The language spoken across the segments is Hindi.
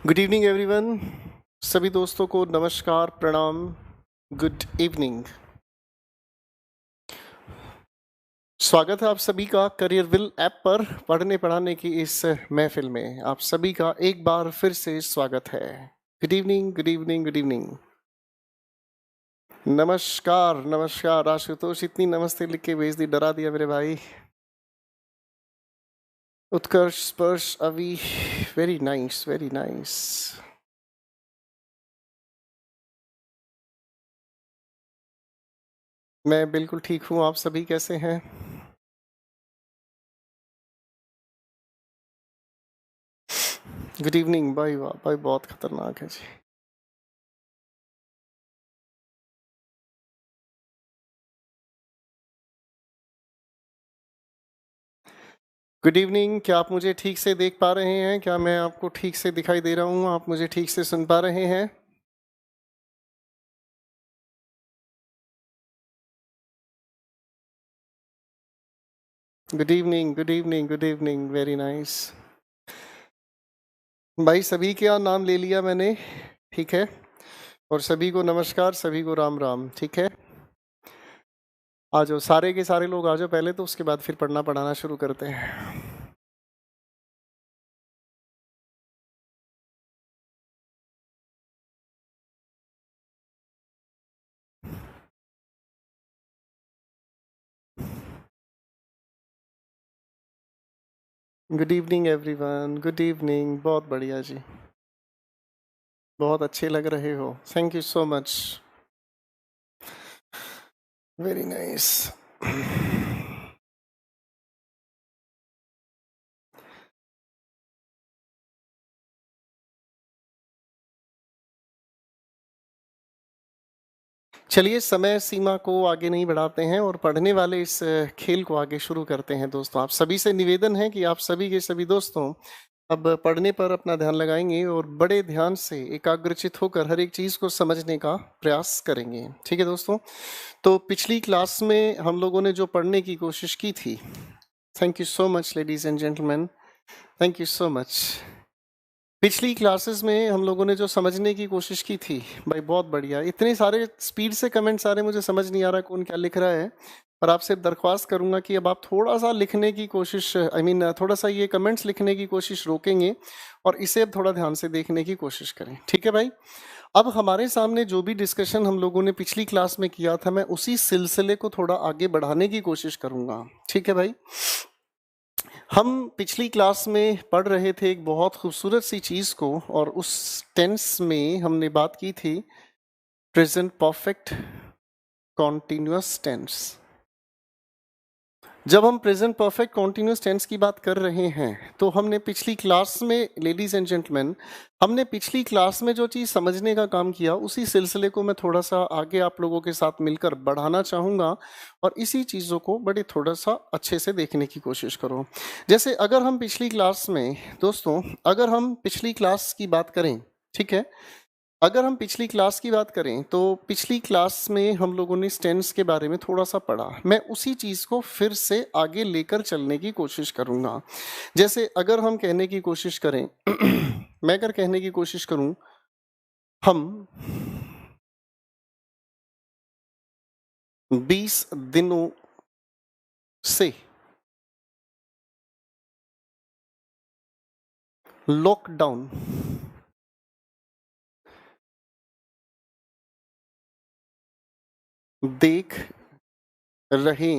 Good evening everyone. सभी दोस्तों को नमस्कार, प्रणाम, गुड इवनिंग। स्वागत है आप सभी का करियर विल ऐप पर पढ़ने पढ़ाने की इस महफिल में। आप सभी का एक बार फिर से स्वागत है। Good evening, good evening, good evening. नमस्कार नमस्कार। आशुतोष इतनी नमस्ते लिख के भेज दी, डरा दिया मेरे भाई। उत्कर्ष, स्पर्श, अभी, वेरी नाइस, वेरी नाइस। मैं बिल्कुल ठीक हूँ, आप सभी कैसे हैं? गुड इवनिंग भाई। वाह भाई, बहुत खतरनाक है जी। Good evening. क्या आप मुझे ठीक से देख पा रहे हैं? क्या मैं आपको ठीक से दिखाई दे रहा हूँ? आप मुझे ठीक से सुन पा रहे हैं? Good evening, good evening, good evening, very nice. भाई सभी का नाम ले लिया मैंने, ठीक है। और सभी को नमस्कार, सभी को राम राम, ठीक है। आ जाओ, सारे के सारे लोग आ जाओ पहले, तो उसके बाद फिर पढ़ना पढ़ाना शुरू करते हैं। Good evening everyone, good evening. बहुत बढ़िया जी, बहुत अच्छे लग रहे हो। Thank you so much, very nice. चलिए, समय सीमा को आगे नहीं बढ़ाते हैं और पढ़ने वाले इस खेल को आगे शुरू करते हैं। दोस्तों, आप सभी से निवेदन है कि आप सभी के सभी दोस्तों अब पढ़ने पर अपना ध्यान लगाएंगे और बड़े ध्यान से एकाग्रचित होकर हर एक चीज़ को समझने का प्रयास करेंगे। ठीक है दोस्तों। तो पिछली क्लास में हम लोगों ने जो पढ़ने की कोशिश की थी, thank you so much ladies and gentleman, thank you so much. पिछली क्लासेस में हम लोगों ने जो समझने की कोशिश की थी, भाई बहुत बढ़िया। इतने सारे स्पीड से कमेंट्स आ रहे, मुझे समझ नहीं आ रहा कौन क्या लिख रहा है। पर आपसे दरख्वास्त करूंगा कि अब आप थोड़ा सा लिखने की कोशिश, थोड़ा सा ये कमेंट्स लिखने की कोशिश रोकेंगे और इसे अब थोड़ा ध्यान से देखने की कोशिश करें, ठीक है भाई। अब हमारे सामने जो भी डिस्कशन हम लोगों ने पिछली क्लास में किया था, मैं उसी सिलसिले को थोड़ा आगे बढ़ाने की कोशिश करूंगा, ठीक है भाई। हम पिछली क्लास में पढ़ रहे थे एक बहुत खूबसूरत सी चीज को, और उस टेंस में हमने बात की थी प्रेजेंट परफेक्ट कॉन्टिन्यूअस टेंस। जब हम प्रेजेंट परफेक्ट कॉन्टिन्यूअस टेंस की बात कर रहे हैं, तो हमने पिछली क्लास में, लेडीज एंड जेंटलमैन, हमने पिछली क्लास में जो चीज़ समझने का काम किया, उसी सिलसिले को मैं थोड़ा सा आगे आप लोगों के साथ मिलकर बढ़ाना चाहूँगा और इसी चीज़ों को बड़े थोड़ा सा अच्छे से देखने की कोशिश करो। जैसे अगर हम पिछली क्लास में, दोस्तों, अगर हम पिछली क्लास की बात करें, ठीक है, अगर हम पिछली क्लास की बात करें तो पिछली क्लास में हम लोगों ने टेंस के बारे में थोड़ा सा पढ़ा। मैं उसी चीज़ को फिर से आगे लेकर चलने की कोशिश करूंगा। जैसे अगर हम कहने की कोशिश करें मैं अगर कहने की कोशिश करूं, हम 20 दिनों से लॉकडाउन देख रहे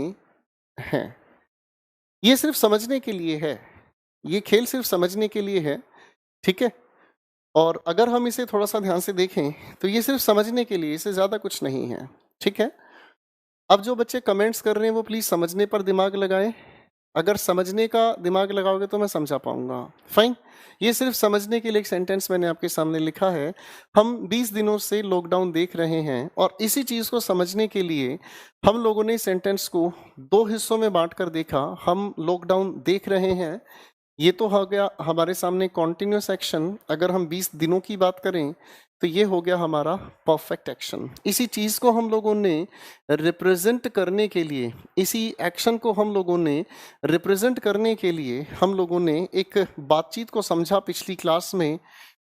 हैं। ये सिर्फ समझने के लिए है, ये खेल सिर्फ समझने के लिए है, ठीक है। और अगर हम इसे थोड़ा सा ध्यान से देखें तो ये सिर्फ समझने के लिए, इससे ज़्यादा कुछ नहीं है, ठीक है। अब जो बच्चे कमेंट्स कर रहे हैं वो प्लीज़ समझने पर दिमाग लगाएं। अगर समझने का दिमाग लगाओगे तो मैं समझा पाऊंगा, फाइन। ये सिर्फ समझने के लिए एक सेंटेंस मैंने आपके सामने लिखा है। हम 20 दिनों से लॉकडाउन देख रहे हैं, और इसी चीज़ को समझने के लिए हम लोगों ने सेंटेंस को दो हिस्सों में बांट कर देखा। हम लॉकडाउन देख रहे हैं, ये तो हो गया हमारे सामने कॉन्टिन्यूस एक्शन। अगर हम 20 दिनों की बात करें तो ये हो गया हमारा परफेक्ट एक्शन। इसी चीज़ को हम लोगों ने रिप्रेजेंट करने के लिए, इसी एक्शन को हम लोगों ने रिप्रेजेंट करने के लिए हम लोगों ने एक बातचीत को समझा पिछली क्लास में।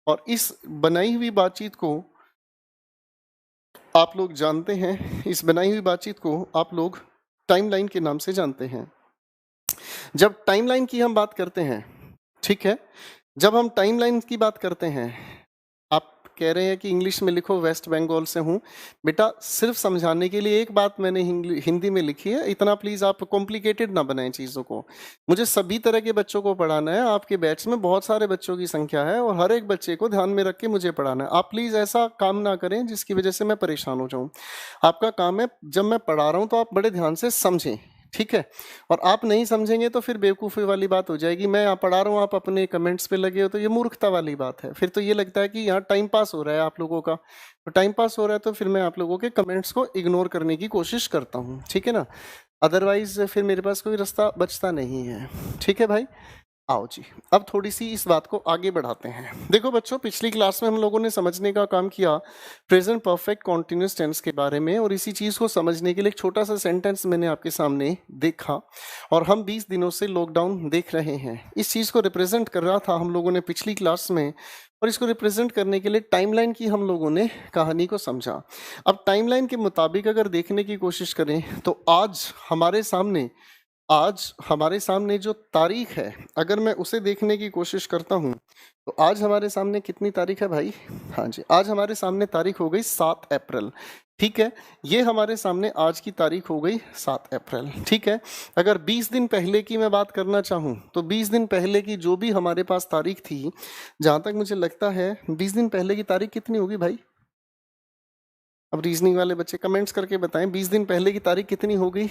और इस बनाई हुई बातचीत को आप लोग जानते हैं, इस बनाई हुई बातचीत को आप लोग टाइमलाइन के नाम से जानते हैं। जब टाइमलाइन की हम बात करते हैं, ठीक है, जब हम टाइमलाइन की बात करते हैं, आप कह रहे हैं कि इंग्लिश में लिखो, वेस्ट बंगाल से हूं। बेटा सिर्फ समझाने के लिए एक बात मैंने हिंदी में लिखी है, इतना प्लीज आप कॉम्प्लिकेटेड ना बनाएं चीजों को। मुझे सभी तरह के बच्चों को पढ़ाना है, आपके बैच में बहुत सारे बच्चों की संख्या है और हर एक बच्चे को ध्यान में रख के मुझे पढ़ाना है। आप प्लीज ऐसा काम ना करें जिसकी वजह से मैं परेशान हो जाऊं। आपका काम है जब मैं पढ़ा रहा हूं तो आप बड़े ध्यान से समझें, ठीक है। और आप नहीं समझेंगे तो फिर बेवकूफ़ी वाली बात हो जाएगी। मैं यहाँ पढ़ा रहा हूँ, आप अपने कमेंट्स पे लगे हो, तो ये मूर्खता वाली बात है। फिर तो ये लगता है कि यहाँ टाइम पास हो रहा है आप लोगों का, तो टाइम पास हो रहा है तो फिर मैं आप लोगों के कमेंट्स को इग्नोर करने की कोशिश करता हूँ, ठीक है ना। अदरवाइज फिर मेरे पास कोई रास्ता बचता नहीं है, ठीक है भाई। आओ जी, अब थोड़ी सी इस बात को आगे बढ़ाते हैं। देखो बच्चों, पिछली क्लास में हम लोगों ने समझने का काम किया प्रेजेंट परफेक्ट कॉन्टिन्यूअस टेंस के बारे में, और इसी चीज़ को समझने के लिए एक छोटा सा सेंटेंस मैंने आपके सामने देखा। और हम 20 दिनों से लॉकडाउन देख रहे हैं, इस चीज़ को रिप्रेजेंट कर रहा था हम लोगों ने पिछली क्लास में, और इसको रिप्रेजेंट करने के लिए टाइमलाइन की हम लोगों ने कहानी को समझा। अब टाइमलाइन के मुताबिक अगर देखने की कोशिश करें तो आज हमारे सामने जो तारीख है, अगर मैं उसे देखने की कोशिश करता हूं तो आज हमारे सामने कितनी तारीख है भाई? हाँ जी, आज हमारे सामने तारीख हो गई 7 अप्रैल, ठीक है। ये हमारे सामने आज की तारीख हो गई 7 अप्रैल, ठीक है। अगर 20 दिन पहले की मैं बात करना चाहूँ तो 20 दिन पहले की जो भी हमारे पास तारीख थी, जहाँ तक मुझे लगता है 20 दिन पहले की तारीख कितनी होगी भाई? अब रीजनिंग वाले बच्चे कमेंट्स करके बताएं, 20 दिन पहले की तारीख कितनी होगी?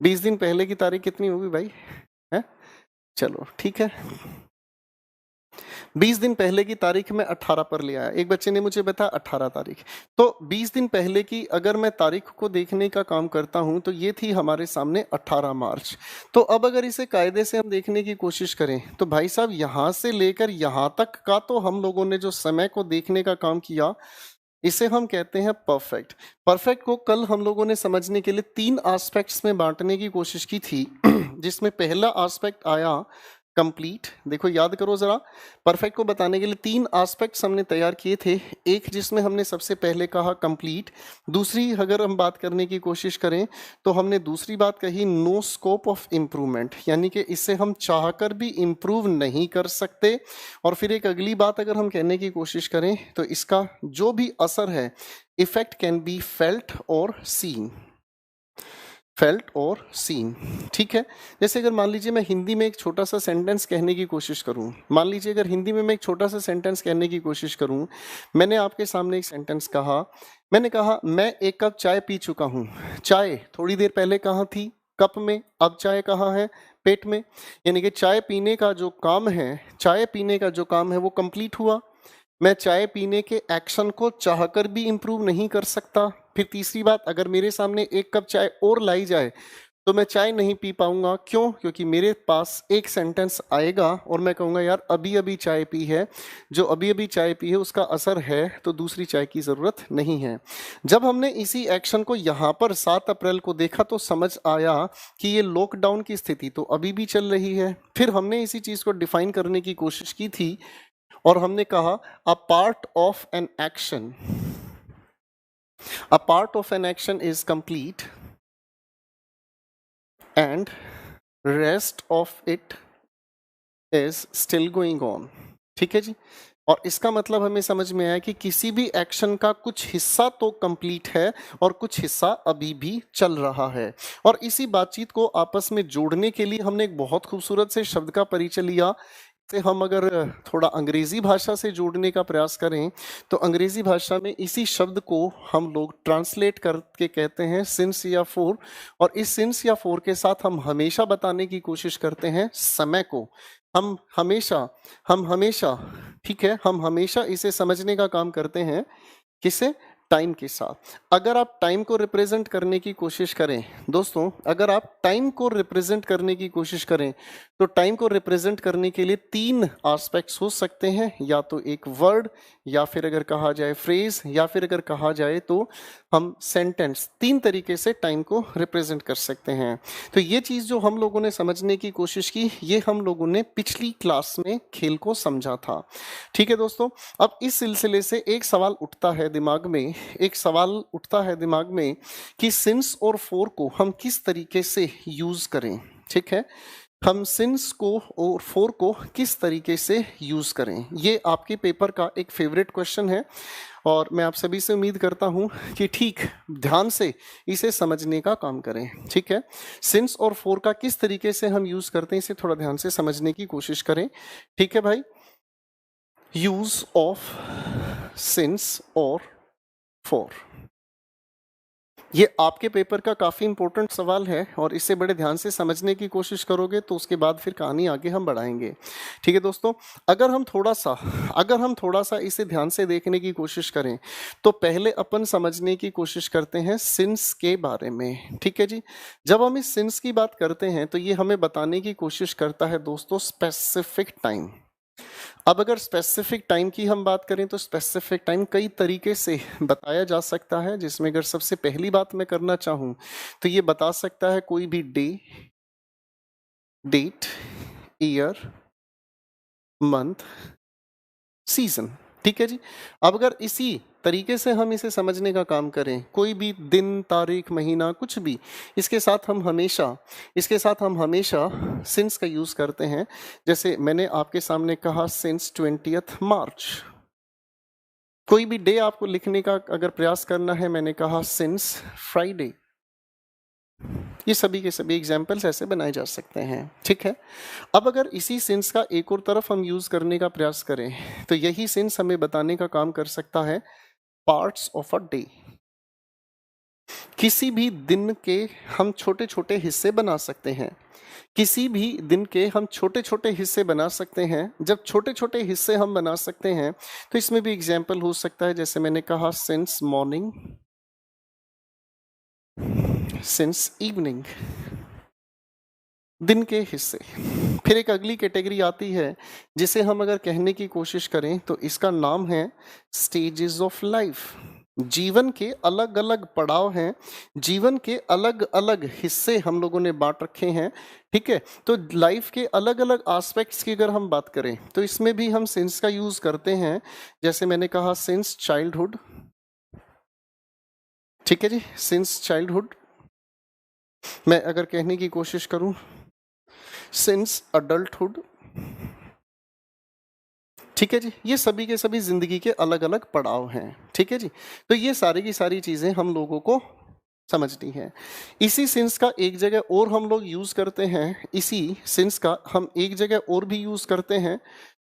20 दिन पहले की तारीख कितनी होगी भाई? है, चलो ठीक है। 20 दिन पहले की तारीख में 18 पर ले आया, एक बच्चे ने मुझे बताया 18 तारीख। तो 20 दिन पहले की अगर मैं तारीख को देखने का काम करता हूं तो ये थी हमारे सामने 18 मार्च। तो अब अगर इसे कायदे से हम देखने की कोशिश करें तो भाई साहब यहां से लेकर यहां तक का तो हम लोगों ने जो समय को देखने का काम किया, इसे हम कहते हैं परफेक्ट। परफेक्ट को कल हम लोगों ने समझने के लिए 3 एस्पेक्ट्स में बांटने की कोशिश की थी, जिसमें पहला एस्पेक्ट आया कंप्लीट। देखो याद करो जरा, परफेक्ट को बताने के लिए 3 एस्पेक्ट्स हमने तैयार किए थे। एक जिसमें हमने सबसे पहले कहा कंप्लीट, दूसरी अगर हम बात करने की कोशिश करें तो हमने दूसरी बात कही नो स्कोप ऑफ इम्प्रूवमेंट, यानी कि इससे हम चाहकर भी इम्प्रूव नहीं कर सकते। और फिर एक अगली बात अगर हम कहने की कोशिश करें तो इसका जो भी असर है, इफेक्ट कैन बी फेल्ट और सीन, फेल्ट और सीन, ठीक है। जैसे अगर मान लीजिए मैं हिंदी में एक छोटा सा सेंटेंस कहने की कोशिश करूं, मान लीजिए अगर हिंदी में मैं एक छोटा सा सेंटेंस कहने की कोशिश करूं, मैंने आपके सामने एक सेंटेंस कहा, मैंने कहा मैं 1 कप चाय पी चुका हूं। चाय थोड़ी देर पहले कहाँ थी? कप में। अब चाय कहाँ है? पेट में। यानी कि चाय पीने का जो काम है, चाय पीने का जो काम है वो कंप्लीट हुआ। मैं चाय पीने के एक्शन को चाहकर भी इंप्रूव नहीं कर सकता। फिर तीसरी बात, अगर मेरे सामने 1 कप चाय और लाई जाए तो मैं चाय नहीं पी पाऊंगा। क्यों? क्योंकि मेरे पास एक सेंटेंस आएगा और मैं कहूंगा यार अभी अभी चाय पी है, जो अभी अभी चाय पी है उसका असर है, तो दूसरी चाय की जरूरत नहीं है। जब हमने इसी एक्शन को यहाँ पर 7 अप्रैल को देखा तो समझ आया कि ये लॉकडाउन की स्थिति तो अभी भी चल रही है। फिर हमने इसी चीज को डिफाइन करने की कोशिश की थी और हमने कहा a part of an action, a part of an action is complete and rest of it is still going on, ठीक है जी। और इसका मतलब हमें समझ में आया कि किसी भी एक्शन का कुछ हिस्सा तो कंप्लीट है और कुछ हिस्सा अभी भी चल रहा है। और इसी बातचीत को आपस में जोड़ने के लिए हमने एक बहुत खूबसूरत से शब्द का परिचय लिया। से हम अगर थोड़ा अंग्रेजी भाषा से जोड़ने का प्रयास करें तो अंग्रेजी भाषा में इसी शब्द को हम लोग ट्रांसलेट करके कहते हैं सिंस या फोर। और इस सिंस या फोर के साथ हम हमेशा बताने की कोशिश करते हैं समय को। हम हमेशा, ठीक है, हम हमेशा इसे समझने का काम करते हैं। किसे? टाइम के साथ। अगर आप टाइम को रिप्रेजेंट करने की कोशिश करें दोस्तों, अगर आप टाइम को रिप्रेजेंट करने की कोशिश करें तो टाइम को रिप्रेजेंट करने के लिए तीन एस्पेक्ट्स हो सकते हैं, या तो एक वर्ड, या फिर अगर कहा जाए फ्रेज, या फिर अगर कहा जाए तो हम सेंटेंस। तीन तरीके से टाइम को रिप्रेजेंट कर सकते हैं। तो ये चीज जो हम लोगों ने समझने की कोशिश की, ये हम लोगों ने पिछली क्लास में खेल को समझा था। ठीक है दोस्तों, अब इस सिलसिले से एक सवाल उठता है दिमाग में, एक सवाल उठता है दिमाग में कि सिंस और फॉर को हम किस तरीके से यूज करें। ठीक है, हम सिंस को और फॉर को किस तरीके से यूज करें, ये आपके पेपर का एक फेवरेट क्वेश्चन है और मैं आप सभी से उम्मीद करता हूं कि ठीक ध्यान से इसे समझने का काम करें। ठीक है, सिंस और फॉर का किस तरीके से हम यूज करते हैं, इसे थोड़ा ध्यान से समझने की कोशिश करें। ठीक है भाई, यूज ऑफ सिंस और फॉर, ये आपके पेपर का काफी इंपॉर्टेंट सवाल है और इसे बड़े ध्यान से समझने की कोशिश करोगे तो उसके बाद फिर कहानी आगे हम बढ़ाएंगे। ठीक है दोस्तों, अगर हम थोड़ा सा इसे ध्यान से देखने की कोशिश करें तो पहले अपन समझने की कोशिश करते हैं सिंस के बारे में। ठीक है जी, जब हम इस सिंस की बात करते हैं तो ये हमें बताने की कोशिश करता है दोस्तों स्पेसिफिक टाइम। अब अगर स्पेसिफिक टाइम की हम बात करें तो स्पेसिफिक टाइम कई तरीके से बताया जा सकता है, जिसमें अगर सबसे पहली बात मैं करना चाहूं तो ये बता सकता है कोई भी day, date, year, month, season. ठीक है जी, अब अगर इसी तरीके से हम इसे समझने का काम करें, कोई भी दिन, तारीख, महीना, कुछ भी, इसके साथ हम हमेशा सिंस का यूज करते हैं। जैसे मैंने आपके सामने कहा सिंस 20 मार्च। कोई भी डे आपको लिखने का अगर प्रयास करना है, मैंने कहा सिंस फ्राइडे। ये सभी के सभी एग्जाम्पल्स ऐसे बनाए जा सकते हैं। ठीक है, अब अगर इसी सिंस का एक और तरफ हम यूज करने का प्रयास करें तो यही सिंस हमें बताने का काम कर सकता है पार्ट्स ऑफ अ डे। किसी भी दिन के हम छोटे छोटे हिस्से बना सकते हैं, किसी भी दिन के हम छोटे छोटे हिस्से बना सकते हैं। जब छोटे छोटे हिस्से हम बना सकते हैं तो इसमें भी एग्जाम्पल हो सकता है, जैसे मैंने कहा सिंस मॉर्निंग, सिंस इवनिंग, दिन के हिस्से। फिर एक अगली कैटेगरी आती है जिसे हम अगर कहने की कोशिश करें तो इसका नाम है स्टेजेस ऑफ लाइफ। जीवन के अलग अलग पड़ाव हैं, जीवन के अलग अलग हिस्से हम लोगों ने बांट रखे हैं। ठीक है, तो लाइफ के अलग अलग एस्पेक्ट्स की अगर हम बात करें तो इसमें भी हम सिंस का यूज करते हैं। जैसे मैंने कहा सिंस चाइल्डहुड। ठीक है जी, सिंस चाइल्डहुड। मैं अगर कहने की कोशिश करूं सिंस अडल्टहुड। ठीक है जी, ये सभी के सभी जिंदगी के अलग अलग पड़ाव हैं। ठीक है जी, तो ये सारी की सारी चीजें हम लोगों को समझनी है। इसी सिंस का एक जगह और हम लोग यूज करते हैं, इसी सिंस का हम एक जगह और भी यूज करते हैं।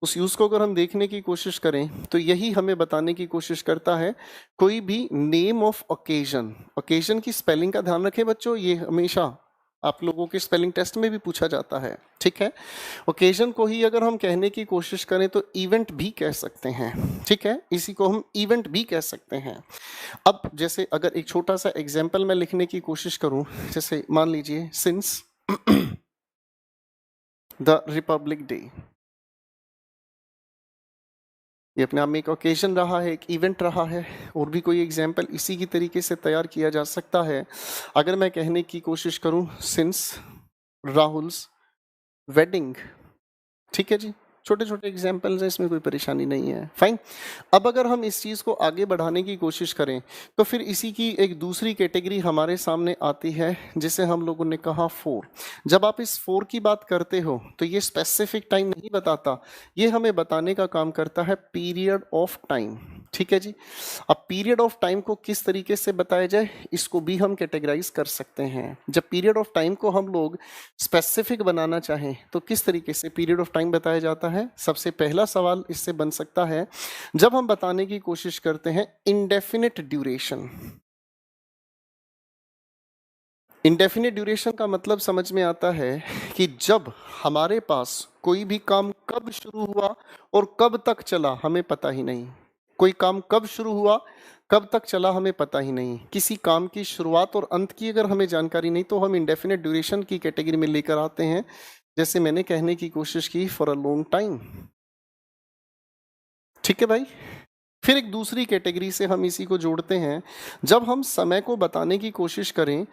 उस यूज को अगर हम देखने की कोशिश करें तो यही हमें बताने की कोशिश करता है कोई भी नेम ऑफ ओकेजन। ओकेजन की स्पेलिंग का ध्यान रखें बच्चों, ये हमेशा आप लोगों के स्पेलिंग टेस्ट में भी पूछा जाता है। ठीक है, ओकेजन को ही अगर हम कहने की कोशिश करें तो इवेंट भी कह सकते हैं। ठीक है, इसी को हम इवेंट भी कह सकते हैं। अब जैसे अगर एक छोटा सा एग्जाम्पल मैं लिखने की कोशिश करूं, जैसे मान लीजिए सिंस द रिपब्लिक डे, ये अपने आप में एक ओकेजन रहा है, एक इवेंट रहा है। और भी कोई एग्जाम्पल इसी की तरीके से तैयार किया जा सकता है। अगर मैं कहने की कोशिश करूं सिंस राहुल्स वेडिंग। ठीक है जी, छोटे छोटे एग्जाम्पल्स हैं, इसमें कोई परेशानी नहीं है। फाइन, अब अगर हम इस चीज़ को आगे बढ़ाने की कोशिश करें तो फिर इसी की एक दूसरी कैटेगरी हमारे सामने आती है जिसे हम लोगों ने कहा फोर। जब आप इस फोर की बात करते हो तो ये स्पेसिफिक टाइम नहीं बताता, ये हमें बताने का काम करता है पीरियड ऑफ टाइम। ठीक है जी, अब पीरियड ऑफ टाइम को किस तरीके से बताया जाए, इसको भी हम कैटेगराइज कर सकते हैं। जब पीरियड ऑफ टाइम को हम लोग स्पेसिफिक बनाना चाहें तो किस तरीके से पीरियड ऑफ टाइम बताया जाता है। सबसे पहला सवाल इससे बन सकता है जब हम बताने की कोशिश करते हैं इंडेफिनिट ड्यूरेशन। इंडेफिनिट ड्यूरेशन का मतलब समझ में आता है कि जब हमारे पास कोई भी काम कब शुरू हुआ और कब तक चला हमें पता ही नहीं। कोई काम कब शुरू हुआ, कब तक चला हमें पता ही नहीं। किसी काम की शुरुआत और अंत की अगर हमें जानकारी नहीं तो हम इंडेफिनिट ड्यूरेशन की कैटेगरी में लेकर आते हैं, जैसे मैंने कहने की कोशिश की, फॉर अ लॉन्ग टाइम। ठीक है भाई। फिर एक दूसरी कैटेगरी से हम इसी को जोड़ते हैं, जब हम समय को बताने की कोशिश करें।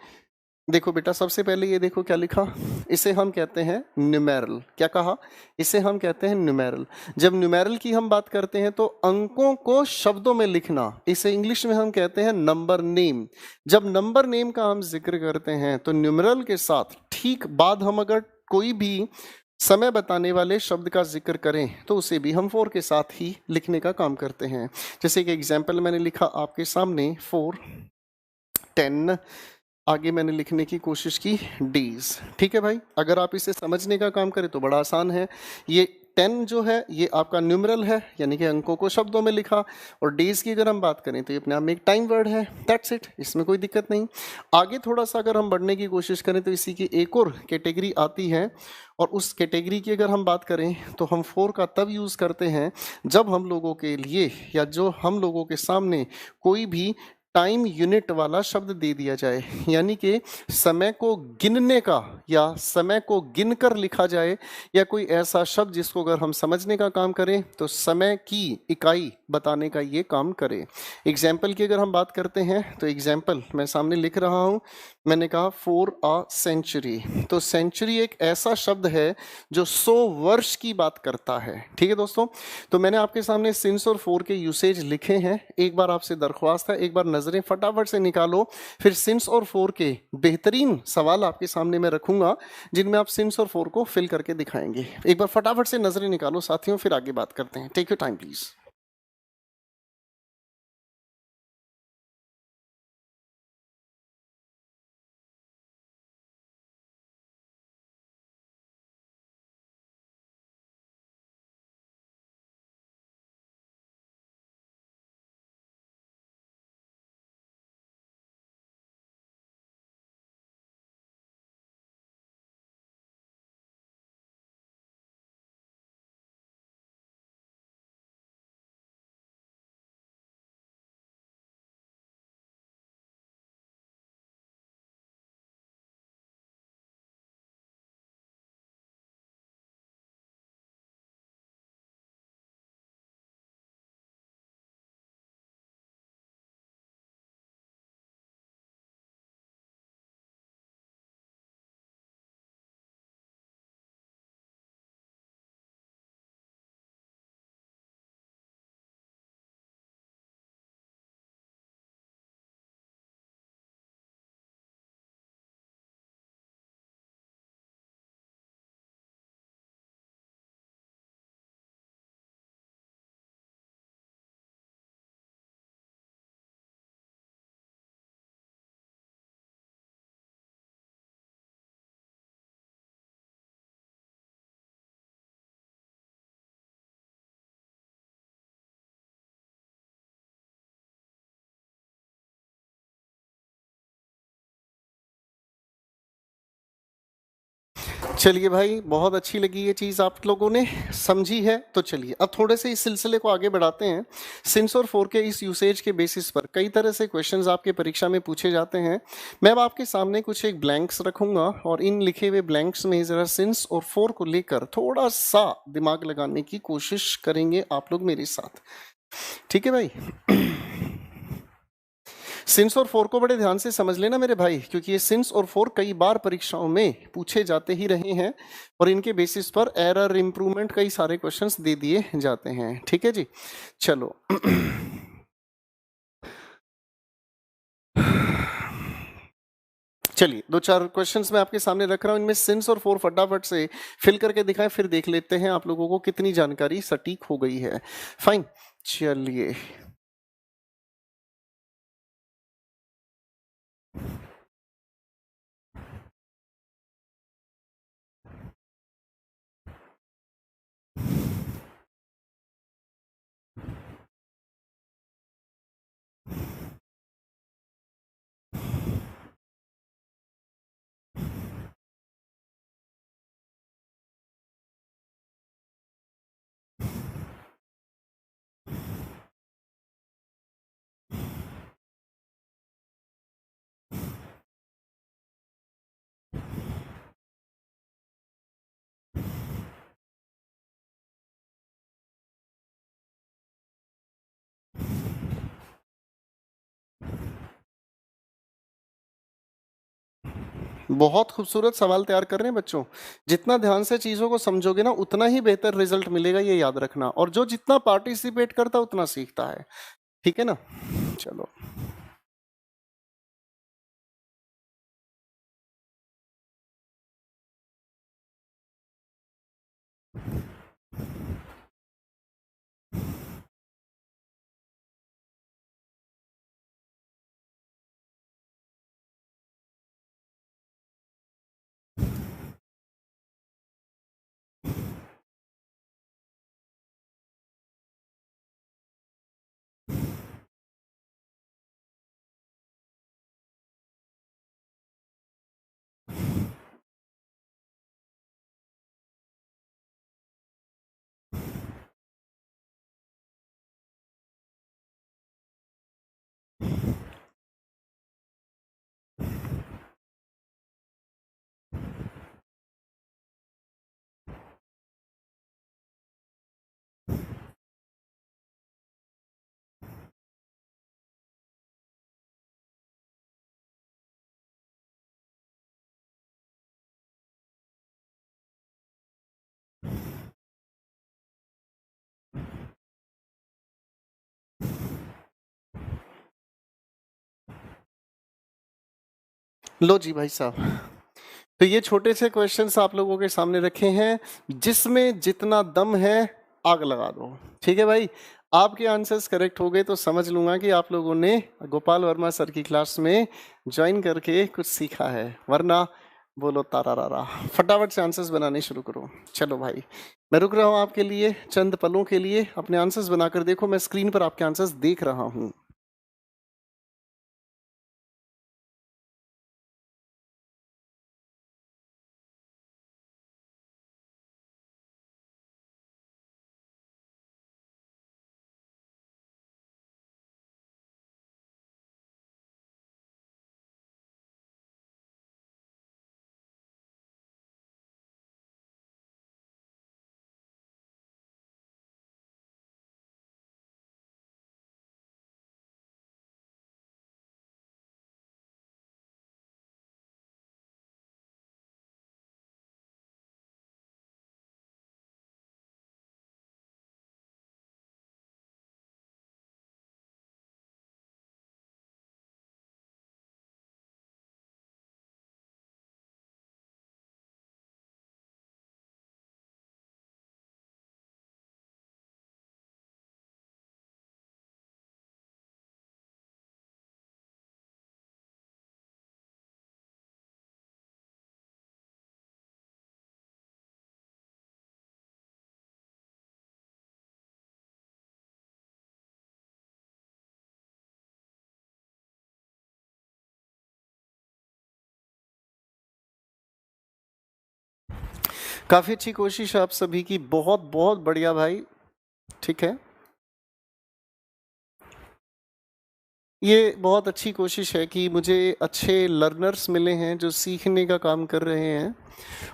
देखो बेटा, सबसे पहले ये देखो क्या लिखा, इसे हम कहते हैं न्यूमेरल। क्या कहा? इसे हम कहते हैं न्यूमेरल। जब न्यूमेरल की हम बात करते हैं तो अंकों को शब्दों में लिखना, इसे इंग्लिश में हम कहते हैं नंबर नेम। जब नंबर नेम का हम जिक्र करते हैं तो न्यूमेरल के साथ ठीक बाद हम अगर कोई भी समय बताने वाले शब्द का जिक्र करें तो उसे भी हम 4 के साथ ही लिखने का काम करते हैं। जैसे कि एग्जाम्पल मैंने लिखा आपके सामने 4, 10, आगे मैंने लिखने की कोशिश की डेज। ठीक है भाई, अगर आप इसे समझने का काम करें तो बड़ा आसान है। ये 10 जो है ये आपका न्यूमरल है, यानी कि अंकों को शब्दों में लिखा, और डेज की अगर हम बात करें तो ये अपने आप में एक टाइम वर्ड है। दैट्स इट, इसमें कोई दिक्कत नहीं। आगे थोड़ा सा अगर हम बढ़ने की कोशिश करें तो इसी की एक और कैटेगरी आती है, और उस कैटेगरी की अगर हम बात करें तो हम 4 का तब यूज़ करते हैं जब हम लोगों के लिए या जो हम लोगों के सामने कोई भी टाइम यूनिट वाला शब्द दे दिया जाए, यानी कि समय को गिनने का या समय को गिनकर लिखा जाए, या कोई ऐसा शब्द जिसको अगर हम समझने का काम करें तो समय की इकाई बताने का ये काम करे। एग्जाम्पल की अगर हम बात करते हैं तो एग्जाम्पल मैं सामने लिख रहा हूं, मैंने कहा 4 अ सेंचुरी। तो सेंचुरी एक ऐसा शब्द है जो 100 वर्ष की बात करता है। ठीक है दोस्तों, तो मैंने आपके सामने सिंस और 4 के यूसेज लिखे हैं। एक बार आपसे दरख्वास्त है, एक बार नजरें फटाफट से निकालो, फिर सिंस और 4 के बेहतरीन सवाल आपके सामने मैं रखूंगा जिनमें आप सिंस और 4 को फिल करके दिखाएंगे। एक बार फटाफट से नजरें निकालो साथियों, फिर आगे बात करते हैं। Take your time please. चलिए भाई, बहुत अच्छी लगी ये चीज़, आप लोगों ने समझी है। तो चलिए अब थोड़े से इस सिलसिले को आगे बढ़ाते हैं। सिंस और 4 के इस यूसेज के बेसिस पर कई तरह से क्वेश्चंस आपके परीक्षा में पूछे जाते हैं। मैं अब आपके सामने कुछ एक ब्लैंक्स रखूंगा और इन लिखे हुए ब्लैंक्स में जरा सिंस और 4 को लेकर थोड़ा सा दिमाग लगाने की कोशिश करेंगे आप लोग मेरे साथ। ठीक है भाई? सिंस और 4 को बड़े ध्यान से समझ लेना मेरे भाई, क्योंकि ये सिंस और 4 कई बार परीक्षाओं में पूछे जाते ही रहे हैं और इनके बेसिस पर एरर इंप्रूवमेंट कई सारे क्वेश्चंस दे दिए जाते हैं। ठीक है जी, चलो। चलिए, दो चार क्वेश्चंस मैं आपके सामने रख रहा हूं, इनमें सिंस और 4 फटाफट से फिल करके दिखाएं, फिर देख लेते हैं आप लोगों को कितनी जानकारी सटीक हो गई है। फाइन, चलिए। बहुत खूबसूरत सवाल तैयार कर रहे हैं बच्चों। जितना ध्यान से चीजों को समझोगे ना उतना ही बेहतर रिजल्ट मिलेगा, ये याद रखना। और जो जितना पार्टिसिपेट करता है उतना सीखता है, ठीक है ना। चलो लो जी भाई साहब, तो ये छोटे से क्वेश्चंस आप लोगों के सामने रखे हैं, जिसमें जितना दम है आग लगा दो, ठीक है भाई। आपके आंसर्स करेक्ट हो गए तो समझ लूंगा कि आप लोगों ने गोपाल वर्मा सर की क्लास में ज्वाइन करके कुछ सीखा है, वरना बोलो तारा रारा। फटाफट से आंसर्स बनाने शुरू करो। चलो भाई, मैं रुक रहा हूँ आपके लिए चंद पलों के लिए। अपने आंसर्स बनाकर देखो, मैं स्क्रीन पर आपके आंसर्स देख रहा हूँ। काफी अच्छी कोशिश आप सभी की, बहुत बहुत बढ़िया भाई, ठीक है। ये बहुत अच्छी कोशिश है कि मुझे अच्छे लर्नर्स मिले हैं जो सीखने का काम कर रहे हैं,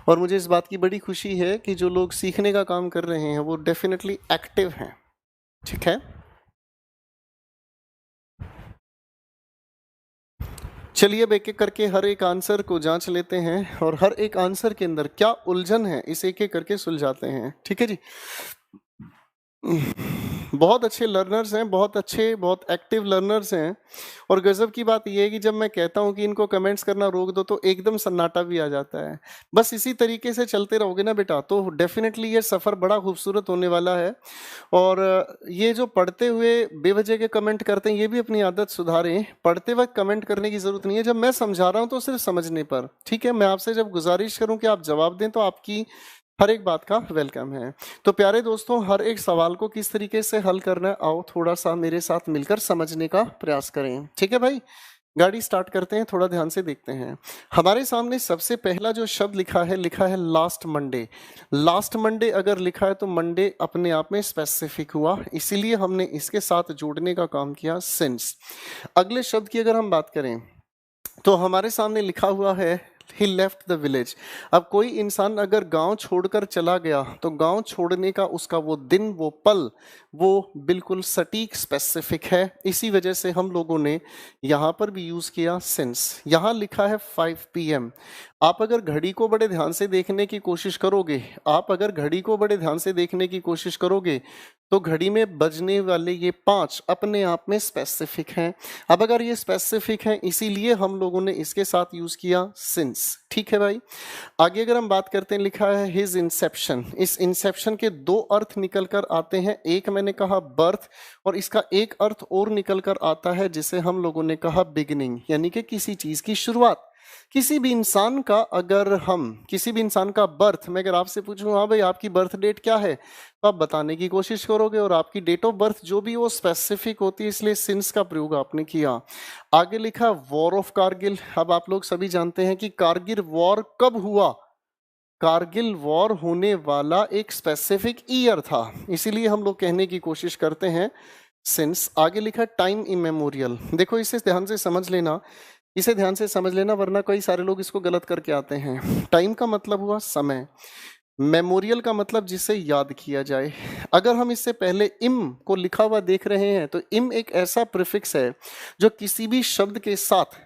और मुझे इस बात की बड़ी खुशी है कि जो लोग सीखने का काम कर रहे हैं वो डेफिनेटली एक्टिव हैं, ठीक है। चलिए अब एक एक करके हर एक आंसर को जांच लेते हैं, और हर एक आंसर के अंदर क्या उलझन है इसे एक एक करके सुलझाते हैं, ठीक है जी। बहुत अच्छे लर्नर्स हैं, बहुत अच्छे, बहुत एक्टिव लर्नर्स हैं। और गजब की बात यह है कि जब मैं कहता हूं कि इनको कमेंट्स करना रोक दो तो एकदम सन्नाटा भी आ जाता है। बस इसी तरीके से चलते रहोगे ना बेटा तो डेफिनेटली ये सफ़र बड़ा खूबसूरत होने वाला है। और ये जो पढ़ते हुए बेवजह के कमेंट करते हैं ये भी अपनी आदत सुधारें। पढ़ते वक्त कमेंट करने की ज़रूरत नहीं है, जब मैं समझा रहा हूँ तो सिर्फ समझने पर, ठीक है। मैं आपसे जब गुजारिश करूँ कि आप जवाब दें तो आपकी हर एक बात का वेलकम है। तो प्यारे दोस्तों, हर एक सवाल को किस तरीके से हल करना है, आओ थोड़ा सा मेरे साथ मिलकर समझने का प्रयास करें, ठीक है भाई। गाड़ी स्टार्ट करते हैं, थोड़ा ध्यान से देखते हैं। हमारे सामने सबसे पहला जो शब्द लिखा है लास्ट मंडे। लास्ट मंडे अगर लिखा है तो मंडे अपने आप में स्पेसिफिक हुआ, इसीलिए हमने इसके साथ जोड़ने का काम किया सिंस। अगले शब्द की अगर हम बात करें तो हमारे सामने लिखा हुआ है लेफ्ट द विलेज। अब कोई इंसान अगर गांव छोड़कर चला गया तो गांव छोड़ने का उसका वो दिन, वो पल, वो बिल्कुल सटीक स्पेसिफिक है। इसी वजह से हम लोगों ने यहाँ पर भी यूज किया सिंस। यहाँ लिखा है 5 PM। आप अगर घड़ी को बड़े ध्यान से देखने की कोशिश करोगे, आप अगर घड़ी को बड़े ध्यान से देखने की कोशिश करोगे तो घड़ी में बजने वाले ये 5 अपने आप में स्पेसिफिक हैं। अब अगर ये स्पेसिफिक हैं, इसीलिए हम लोगों ने इसके साथ यूज किया सिंस। ठीक है भाई। आगे अगर हम बात करते हैं, लिखा है हिज इंसेप्शन। इस इंसेप्शन के दो अर्थ निकल कर आते हैं। एक मैंने कहा बर्थ, और इसका एक अर्थ और निकल कर आता है जिसे हम लोगों ने कहा बिगिनिंग, यानी कि किसी चीज की शुरुआत। किसी भी इंसान का, अगर हम किसी भी इंसान का बर्थ, मैं अगर आपसे पूछूं हाँ भाई आपकी बर्थ डेट क्या है, तो आप बताने की कोशिश करोगे और आपकी डेट ऑफ बर्थ जो भी वो स्पेसिफिक होती है, इसलिए सिंस का प्रयोग आपने किया। आगे लिखा वॉर ऑफ कारगिल। अब आप लोग सभी जानते हैं कि कारगिल वॉर कब हुआ। कारगिल वॉर होने वाला एक स्पेसिफिक ईयर था, इसीलिए हम लोग कहने की कोशिश करते हैं सिंस। आगे लिखा टाइम इमेमोरियल। देखो इसे ध्यान से समझ लेना, इसे ध्यान से समझ लेना, वरना कई सारे लोग इसको गलत करके आते हैं। टाइम का मतलब हुआ समय, मेमोरियल का मतलब जिसे याद किया जाए। अगर हम इससे पहले इम को लिखा हुआ देख रहे हैं तो इम एक ऐसा प्रीफिक्स है जो किसी भी शब्द के साथ,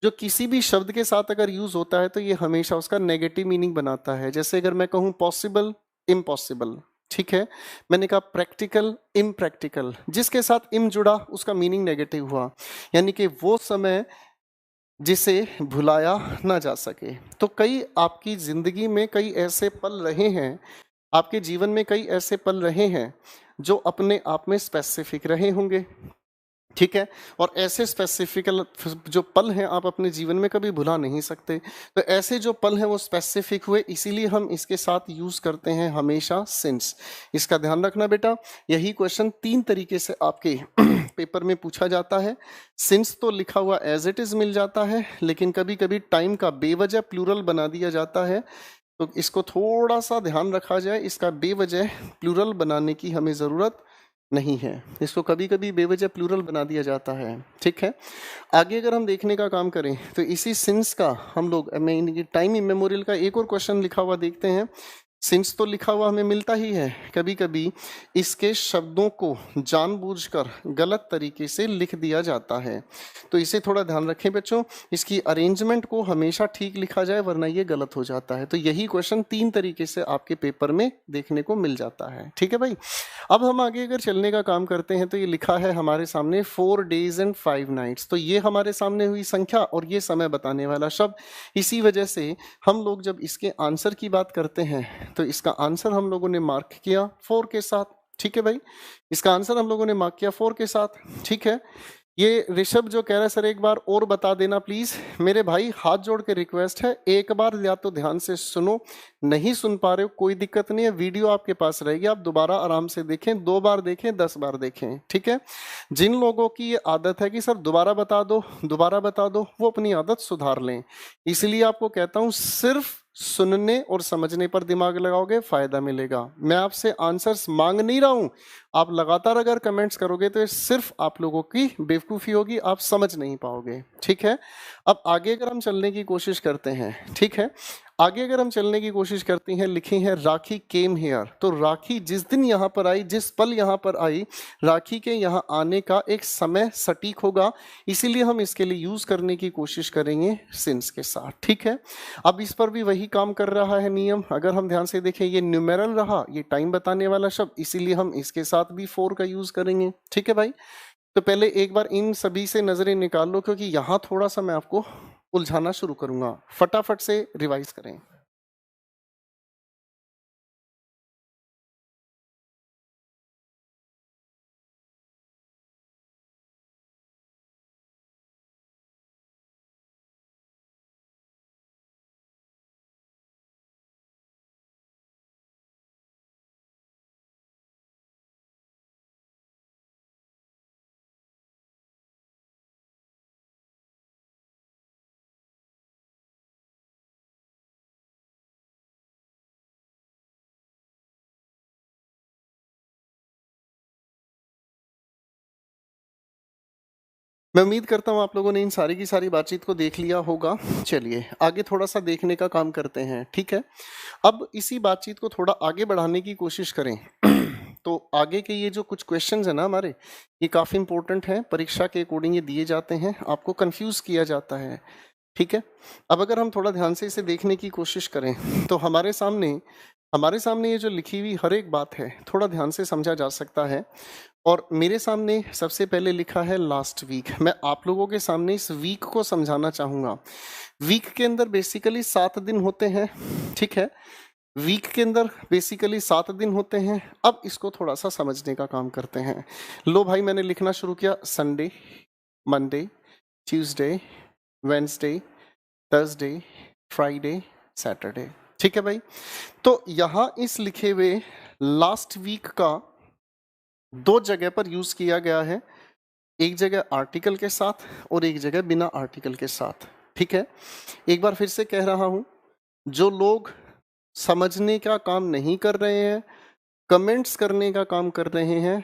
जो किसी भी शब्द के साथ अगर यूज होता है तो ये हमेशा उसका नेगेटिव मीनिंग बनाता है। जैसे अगर मैं कहूं पॉसिबल, इम्पॉसिबल, ठीक है। मैंने कहा प्रैक्टिकल, इम्प्रैक्टिकल, जिसके साथ इम जुड़ा उसका मीनिंग नेगेटिव हुआ, यानी कि वो समय जिसे भुलाया ना जा सके। तो कई आपकी जिंदगी में कई ऐसे पल रहे हैं, आपके जीवन में कई ऐसे पल रहे हैं जो अपने आप में स्पेसिफिक रहे होंगे, ठीक है। और ऐसे स्पेसिफिकल जो पल हैं आप अपने जीवन में कभी भुला नहीं सकते। तो ऐसे जो पल हैं वो स्पेसिफिक हुए, इसीलिए हम इसके साथ यूज करते हैं हमेशा सिंस। इसका ध्यान रखना बेटा। यही क्वेश्चन 3 तरीके से आपके पेपर में पूछा जाता है। सिंस तो लिखा हुआ एज इट इज मिल जाता है, लेकिन कभी कभी टाइम का बेवजह प्लूरल बना दिया जाता है, तो इसको थोड़ा सा ध्यान रखा जाए। इसका बेवजह प्लूरल बनाने की हमें ज़रूरत नहीं है, इसको कभी कभी बेवजह प्लूरल बना दिया जाता है, ठीक है। आगे अगर हम देखने का काम करें तो इसी सिंस का हम लोग टाइम इमेमोरियल का एक और क्वेश्चन लिखा हुआ देखते हैं। सिंस तो लिखा हुआ हमें मिलता ही है, कभी कभी इसके शब्दों को जानबूझकर गलत तरीके से लिख दिया जाता है, तो इसे थोड़ा ध्यान रखें बच्चों। इसकी अरेंजमेंट को हमेशा ठीक लिखा जाए, वरना ये गलत हो जाता है। तो यही क्वेश्चन 3 तरीके से आपके पेपर में देखने को मिल जाता है, ठीक है भाई। अब हम आगे अगर चलने का काम करते हैं तो ये लिखा है हमारे सामने 4 days and 5 nights। तो ये हमारे सामने हुई संख्या और ये समय बताने वाला शब्द। इसी वजह से हम लोग जब इसके आंसर की बात करते हैं तो इसका आंसर हम लोगों ने मार्क किया 4 के साथ, ठीक है भाई। इसका आंसर हम लोगों ने मार्क किया 4 के साथ, ठीक है। ये ऋषभ जो कह रहा है सर एक बार और बता देना प्लीज। मेरे भाई हाथ जोड़ के रिक्वेस्ट है, एक बार या तो ध्यान से सुनो, नहीं सुन पा रहे हो कोई दिक्कत नहीं है, वीडियो आपके पास रहेगी, आप दोबारा आराम से देखें, 2 बार देखें, 10 बार देखें, ठीक है। जिन लोगों की ये आदत है कि सर दोबारा बता दो, दोबारा बता दो, वो अपनी आदत सुधार लें। इसलिए आपको कहता हूं सिर्फ सुनने और समझने पर दिमाग लगाओगे फायदा मिलेगा। मैं आपसे आंसर्स मांग नहीं रहा हूं, आप लगातार अगर कमेंट्स करोगे तो ये सिर्फ आप लोगों की बेवकूफ़ी होगी, आप समझ नहीं पाओगे, ठीक है। अब आगे अगर हम चलने की कोशिश करते हैं, ठीक है, आगे अगर हम चलने की कोशिश करती हैं, लिखी है राखी केम हेयर। तो राखी जिस दिन यहाँ पर आई, जिस पल यहाँ पर आई, राखी के यहाँ आने का एक समय सटीक होगा, इसीलिए हम इसके लिए यूज करने की कोशिश करेंगे सिंस के साथ, ठीक है। अब इस पर भी वही काम कर रहा है नियम। अगर हम ध्यान से देखें ये न्यूमेरल रहा, ये टाइम बताने वाला शब्द, इसीलिए हम इसके साथ भी 4 का यूज करेंगे, ठीक है भाई। तो पहले एक बार इन सभी से नजरें निकाल लो, क्योंकि यहाँ थोड़ा सा मैं आपको उलझाना शुरू करूंगा। फटाफट से रिवाइज करें। मैं उम्मीद करता हूँ आप लोगों ने इन सारी की सारी बातचीत को देख लिया होगा। चलिए आगे थोड़ा सा देखने का काम करते हैं, ठीक है। अब इसी बातचीत को थोड़ा आगे बढ़ाने की कोशिश करें। तो आगे के ये जो कुछ क्वेश्चंस है ना हमारे, ये काफ़ी इंपॉर्टेंट हैं, परीक्षा के अकॉर्डिंग ये दिए जाते हैं, आपको कंफ्यूज किया जाता है, ठीक है। अब अगर हम थोड़ा ध्यान से इसे देखने की कोशिश करें तो हमारे सामने ये जो लिखी हुई हर एक बात है थोड़ा ध्यान से समझा जा सकता है। और मेरे सामने सबसे पहले लिखा है लास्ट वीक। मैं आप लोगों के सामने इस वीक को समझाना चाहूँगा। वीक के अंदर बेसिकली 7 दिन होते हैं, ठीक है। वीक के अंदर बेसिकली 7 दिन होते हैं। अब इसको थोड़ा सा समझने का काम करते हैं। लो भाई, मैंने लिखना शुरू किया। Sunday, Monday, Tuesday, Wednesday, Thursday, Friday, Saturday, ठीक है भाई। तो यहाँ इस लिखे हुए लास्ट वीक का 2 जगह पर यूज किया गया है, एक जगह आर्टिकल के साथ और एक जगह बिना आर्टिकल के साथ, ठीक है। एक बार फिर से कह रहा हूं, जो लोग समझने का काम नहीं कर रहे हैं, कमेंट्स करने का काम कर रहे हैं,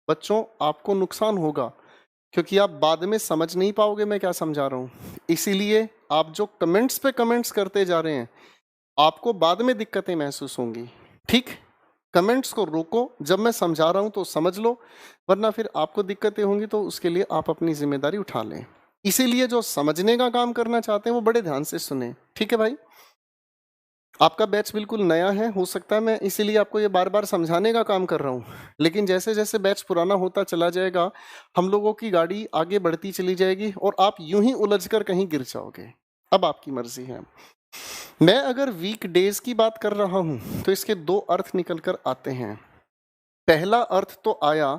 बच्चों आपको नुकसान होगा, क्योंकि आप बाद में समझ नहीं पाओगे मैं क्या समझा रहा हूं। इसीलिए आप जो कमेंट्स पे कमेंट्स करते जा रहे हैं, आपको बाद में दिक्कतें महसूस होंगी, ठीक। कमेंट्स को रोको, जब मैं समझा रहा हूं तो समझ लो, वरना फिर आपको दिक्कतें होंगी, तो उसके लिए आप अपनी जिम्मेदारी उठा लें। इसीलिए जो समझने का काम करना चाहते हैं वो बड़े ध्यान से सुने, ठीक है भाई। आपका बैच बिल्कुल नया है, हो सकता है मैं इसीलिए आपको ये बार बार समझाने का काम कर रहा हूँ, लेकिन जैसे जैसे बैच पुराना होता चला जाएगा, हम लोगों की गाड़ी आगे बढ़ती चली जाएगी और आप यूं ही उलझ कर कहीं गिर जाओगे। अब आपकी मर्जी है। मैं अगर वीक डेज की बात कर रहा हूं तो इसके 2 अर्थ निकल कर आते हैं। पहला अर्थ तो आया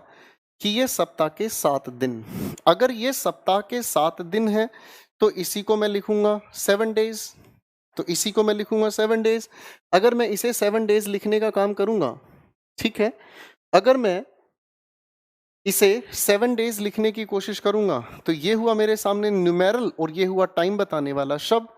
कि ये सप्ताह के 7 दिन। अगर ये सप्ताह के 7 दिन है तो इसी को मैं लिखूंगा 7 डेज, तो इसी को मैं लिखूंगा 7 डेज। अगर मैं इसे 7 डेज लिखने का काम करूंगा, ठीक है, अगर मैं इसे 7 डेज लिखने की कोशिश करूंगा तो ये हुआ मेरे सामने न्यूमेरल और ये हुआ टाइम बताने वाला शब्द।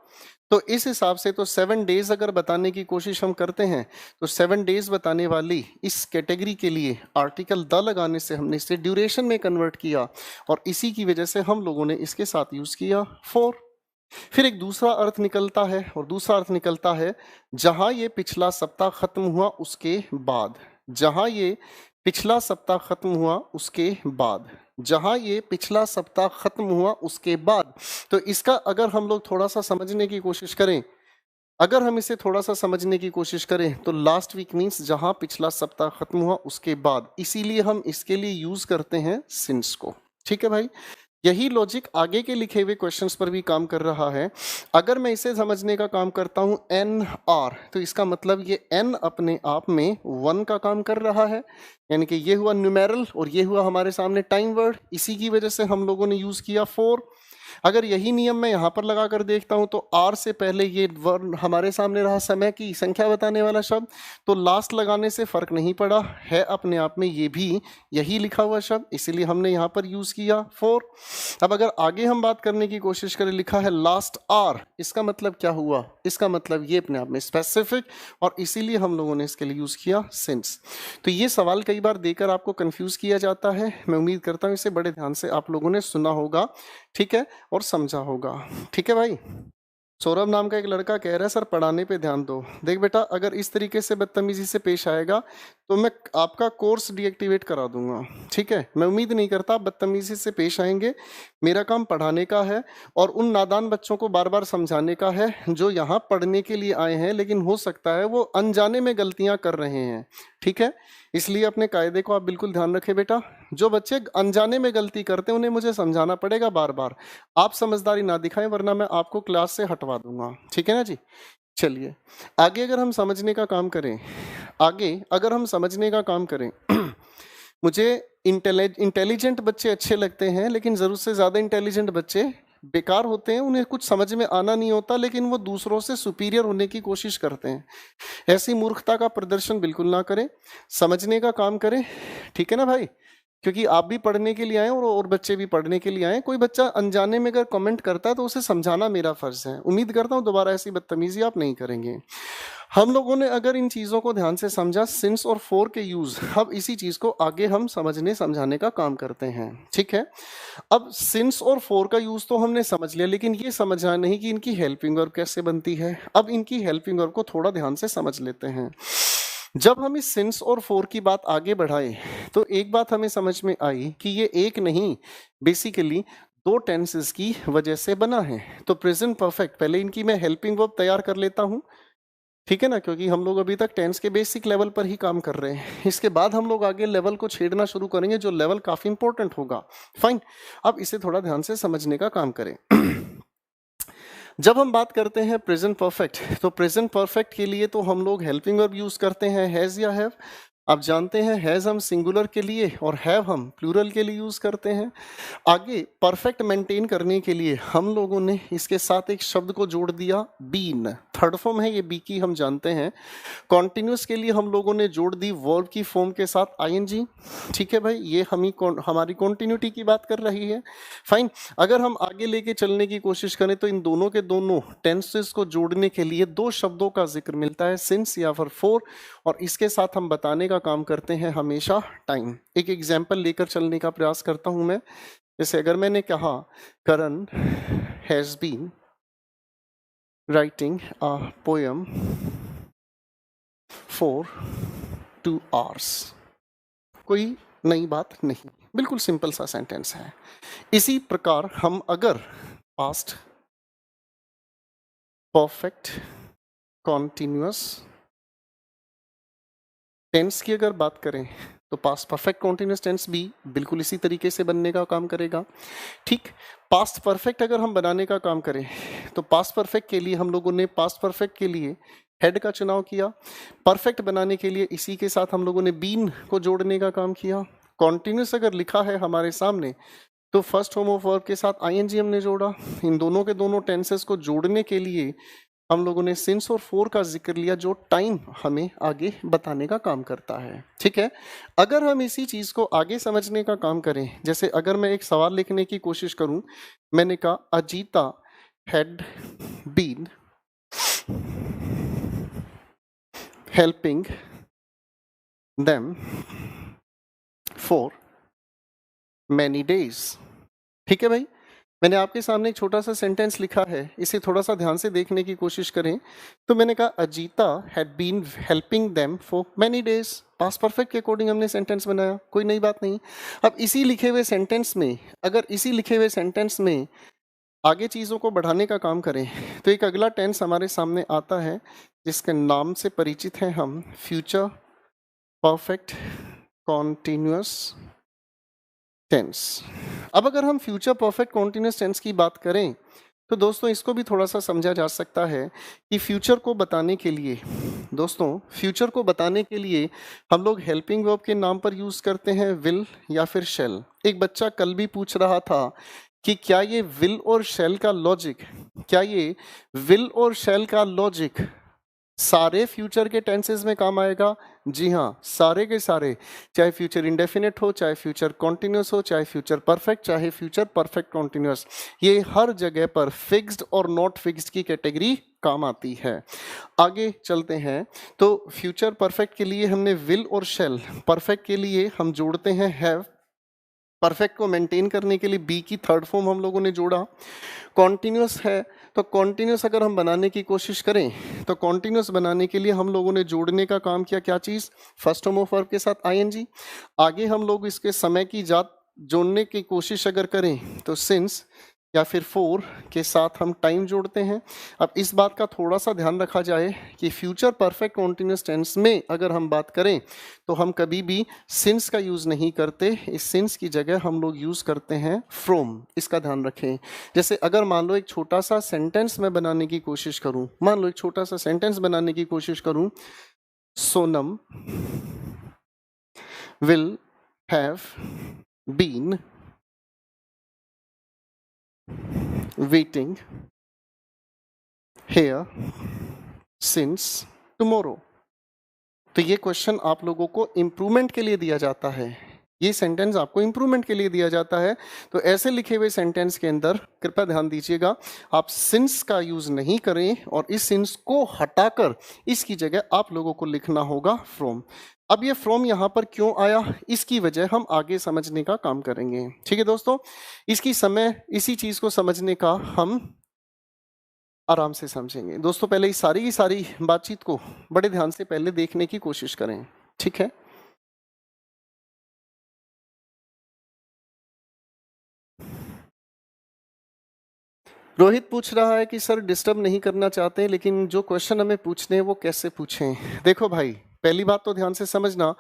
तो इस हिसाब से तो 7 डेज अगर बताने की कोशिश हम करते हैं तो 7 डेज बताने वाली इस कैटेगरी के लिए आर्टिकल द लगाने से हमने इसे ड्यूरेशन में कन्वर्ट किया, और इसी की वजह से हम लोगों ने इसके साथ यूज किया 4। फिर एक दूसरा अर्थ निकलता है, और दूसरा अर्थ निकलता है जहां ये पिछला सप्ताह खत्म हुआ उसके बाद, जहां ये पिछला सप्ताह खत्म हुआ उसके बाद, जहां ये पिछला सप्ताह खत्म हुआ उसके बाद। तो इसका अगर हम लोग थोड़ा सा समझने की कोशिश करें, अगर हम इसे थोड़ा सा समझने की कोशिश करें तो लास्ट वीक मीन्स जहां पिछला सप्ताह खत्म हुआ उसके बाद, इसीलिए हम इसके लिए यूज करते हैं सिंस को, ठीक है भाई। यही लॉजिक आगे के लिखे हुए क्वेश्चंस पर भी काम कर रहा है। अगर मैं इसे समझने का काम करता हूं एन आर, तो इसका मतलब ये एन अपने आप में 1 का काम कर रहा है, यानी कि ये हुआ न्यूमेरल और ये हुआ हमारे सामने टाइम वर्ड, इसी की वजह से हम लोगों ने यूज किया 4। अगर यही नियम मैं यहाँ पर लगा कर देखता हूँ तो आर से पहले ये वर्ड हमारे सामने रहा समय की संख्या बताने वाला शब्द, तो लास्ट लगाने से फर्क नहीं पड़ा, है अपने आप में ये भी यही लिखा हुआ शब्द, इसीलिए हमने यहाँ पर यूज किया 4। अब अगर आगे हम बात करने की कोशिश करें, लिखा है लास्ट आर, इसका मतलब क्या हुआ, इसका मतलब ये अपने आप में स्पेसिफिक, और इसीलिए हम लोगों ने इसके लिए यूज किया सिंस। तो ये सवाल कई बार देकर आपको कंफ्यूज किया जाता है, मैं उम्मीद करता हूँ इसे बड़े ध्यान से आप लोगों ने सुना होगा, ठीक है, और समझा होगा, ठीक है भाई। सौरभ नाम का एक लड़का कह रहा है सर पढ़ाने पे ध्यान दो। देख बेटा, अगर इस तरीके से बदतमीजी से पेश आएगा तो मैं आपका कोर्स डीएक्टिवेट करा दूंगा, ठीक है। मैं उम्मीद नहीं करता आप बदतमीजी से पेश आएंगे, मेरा काम पढ़ाने का है और उन नादान बच्चों को बार बार समझाने का है जो यहाँ पढ़ने के लिए आए हैं, लेकिन हो सकता है वो अनजाने में गलतियाँ कर रहे हैं, ठीक है। इसलिए अपने कायदे को आप बिल्कुल ध्यान रखें बेटा। जो बच्चे अनजाने में गलती करते हैं उन्हें मुझे समझाना पड़ेगा बार बार, आप समझदारी ना दिखाएं वरना मैं आपको क्लास से हटवा दूंगा, ठीक है ना जी। चलिए आगे अगर हम समझने का काम करें, आगे अगर हम समझने का काम करें मुझे इंटेलिजेंट बच्चे अच्छे लगते हैं, लेकिन ज़रूरत से ज़्यादा इंटेलिजेंट बच्चे बेकार होते हैं, उन्हें कुछ समझ में आना नहीं होता लेकिन वो दूसरों से सुपीरियर होने की कोशिश करते हैं। ऐसी मूर्खता का प्रदर्शन बिल्कुल ना करें, समझने का काम करें, ठीक है ना भाई। क्योंकि आप भी पढ़ने के लिए आए और बच्चे भी पढ़ने के लिए आए। कोई बच्चा अनजाने में अगर कमेंट करता है तो उसे समझाना मेरा फर्ज है। उम्मीद करता हूँ दोबारा ऐसी बदतमीजी आप नहीं करेंगे। हम लोगों ने अगर इन चीज़ों को ध्यान से समझा, सिंस और फॉर के यूज, अब इसी चीज़ को आगे हम समझने समझाने का काम करते हैं। ठीक है, अब सिंस और फॉर का यूज तो हमने समझ लिया, लेकिन ये समझना नहीं कि इनकी हेल्पिंग वर्ब कैसे बनती है। अब इनकी हेल्पिंग वर्ब को थोड़ा ध्यान से समझ लेते हैं। जब हम इस सिंस और फॉर की बात आगे बढ़ाए तो एक बात हमें समझ में आई कि ये एक नहीं, बेसिकली दो टेंसेस की वजह से बना है। तो प्रेजेंट परफेक्ट, पहले इनकी मैं हेल्पिंग वर्ब तैयार कर लेता हूं, ठीक है ना, क्योंकि हम लोग अभी तक टेंस के बेसिक लेवल पर ही काम कर रहे हैं। इसके बाद हम लोग आगे लेवल को छेड़ना शुरू करेंगे, जो लेवल काफी इंपॉर्टेंट होगा। फाइन, अब इसे थोड़ा ध्यान से समझने का काम करें। जब हम बात करते हैं प्रेजेंट परफेक्ट, तो प्रेजेंट परफेक्ट के लिए तो हम लोग हेल्पिंग वर्ब यूज करते हैं, हैज या हैव। आप जानते हैं हैज हम सिंगुलर के लिए और हैव हम प्लूरल के लिए यूज करते हैं। आगे परफेक्ट मेंटेन करने के लिए हम लोगों ने इसके साथ एक शब्द को जोड़ दिया, बीन। थर्ड फॉर्म है ये बी की, हम जानते हैं। कॉन्टिन्यूस के लिए हम लोगों ने जोड़ दी वर्ब की फॉर्म के साथ आईएनजी। ठीक है भाई, ये हमारी कॉन्टिन्यूटी की बात कर रही है। फाइन, अगर हम आगे लेके चलने की कोशिश करें तो इन दोनों के दोनों टेंसेस को जोड़ने के लिए दो शब्दों का जिक्र मिलता है, सिंस या फिर फॉर, और इसके साथ हम बताने का काम करते हैं हमेशा टाइम। एक एग्जाम्पल लेकर चलने का प्रयास करता हूं मैं। जैसे अगर मैंने कहा Karan has been writing a poem for 2 hours, कोई नई बात नहीं, बिल्कुल सिंपल सा सेंटेंस है। इसी प्रकार हम अगर पास्ट परफेक्ट कॉन्टिन्यूअस टेंस की अगर बात करें तो पास्ट परफेक्ट कॉन्टिन्यूअस टेंस भी बिल्कुल इसी तरीके से बनने का काम करेगा। ठीक, पास्ट परफेक्ट अगर हम बनाने का काम करें तो पास्ट परफेक्ट के लिए हम लोगों ने पास्ट परफेक्ट के लिए हेड का चुनाव किया। परफेक्ट बनाने के लिए इसी के साथ हम लोगों ने बीन को जोड़ने का काम किया। कॉन्टिन्यूअस अगर लिखा है हमारे सामने तो फर्स्ट फॉर्म ऑफ वर्ब के साथ आईएनजी हमने जोड़ा। इन दोनों के दोनों टेंसेस को जोड़ने के लिए हम लोगों ने सिंस और फॉर का जिक्र लिया, जो टाइम हमें आगे बताने का काम करता है। ठीक है, अगर हम इसी चीज को आगे समझने का काम करें, जैसे अगर मैं एक सवाल लिखने की कोशिश करूं, मैंने कहा Ajita had been helping them for many days. ठीक है भाई, मैंने आपके सामने एक छोटा सा सेंटेंस लिखा है, इसे थोड़ा सा ध्यान से देखने की कोशिश करें। तो मैंने कहा Ajita had been helping them for many days, past perfect के अकॉर्डिंग हमने सेंटेंस बनाया, कोई नई बात नहीं। अब इसी लिखे हुए सेंटेंस में, अगर इसी लिखे हुए सेंटेंस में आगे चीज़ों को बढ़ाने का काम करें तो एक अगला टेंस हमारे सामने आता है जिसके नाम से परिचित हैं हम, फ्यूचर परफेक्ट कॉन्टिन्यूअस टेंस। अब अगर हम फ्यूचर परफेक्ट कॉन्टिन्यूअस टेंस की बात करें तो दोस्तों इसको भी थोड़ा सा समझा जा सकता है कि फ्यूचर को बताने के लिए, दोस्तों फ्यूचर को बताने के लिए हम लोग हेल्पिंग वर्ब के नाम पर यूज करते हैं विल या फिर शेल। एक बच्चा कल भी पूछ रहा था कि क्या ये विल और शेल का लॉजिक, क्या ये विल और शेल का लॉजिक सारे फ्यूचर के टेंसेस में काम आएगा? जी हाँ, सारे के सारे, चाहे फ्यूचर इंडेफिनिट हो, चाहे फ्यूचर कॉन्टिन्यूस हो, चाहे फ्यूचर परफेक्ट, चाहे फ्यूचर परफेक्ट कॉन्टिन्यूस, ये हर जगह पर फिक्स्ड और नॉट फिक्स्ड की कैटेगरी काम आती है। आगे चलते हैं, तो फ्यूचर परफेक्ट के लिए हमने विल और शेल, परफेक्ट के लिए हम जोड़ते हैं हैव, परफेक्ट को मेंटेन करने के लिए बी की थर्ड फॉर्म हम लोगों ने जोड़ा। कॉन्टिन्यूस है तो कॉन्टिन्यूस अगर हम बनाने की कोशिश करें तो कॉन्टिन्यूस बनाने के लिए हम लोगों ने जोड़ने का काम किया, क्या चीज़, फर्स्ट फॉर्म ऑफ वर्ब के साथ आईएनजी। आगे हम लोग इसके समय की जात जोड़ने की कोशिश अगर करें तो सिंस या फिर फॉर के साथ हम टाइम जोड़ते हैं। अब इस बात का थोड़ा सा ध्यान रखा जाए कि फ्यूचर परफेक्ट कॉन्टिन्यूस टेंस में अगर हम बात करें तो हम कभी भी सिंस का यूज़ नहीं करते, इस सिंस की जगह हम लोग यूज़ करते हैं फ्रॉम, इसका ध्यान रखें। जैसे अगर मान लो एक छोटा सा सेंटेंस मैं बनाने की कोशिश करूं, मान लो एक छोटा सा सेंटेंस बनाने की कोशिश करूं, Sonam will have been waiting here since tomorrow। तो ये क्वेश्चन आप लोगों को इम्प्रूवमेंट के लिए दिया जाता है ये सेंटेंस आपको इंप्रूवमेंट के लिए दिया जाता है। तो ऐसे लिखे हुए सेंटेंस के अंदर कृपया ध्यान दीजिएगा, आप सिंस का यूज नहीं करें और इस सिंस को हटाकर इसकी जगह आप लोगों को लिखना होगा फ्रॉम। अब ये फ्रॉम यहाँ पर क्यों आया, इसकी वजह हम आगे समझने का काम करेंगे। ठीक है दोस्तों, इसी चीज को समझने का हम आराम से समझेंगे। दोस्तों पहले इस सारी की सारी बातचीत को बड़े ध्यान से पहले देखने की कोशिश करें। ठीक है, रोहित पूछ रहा है कि सर डिस्टर्ब नहीं करना चाहते, लेकिन जो क्वेश्चन हमें पूछने हैं वो कैसे पूछें। देखो भाई, पहली बात तो ध्यान से समझना,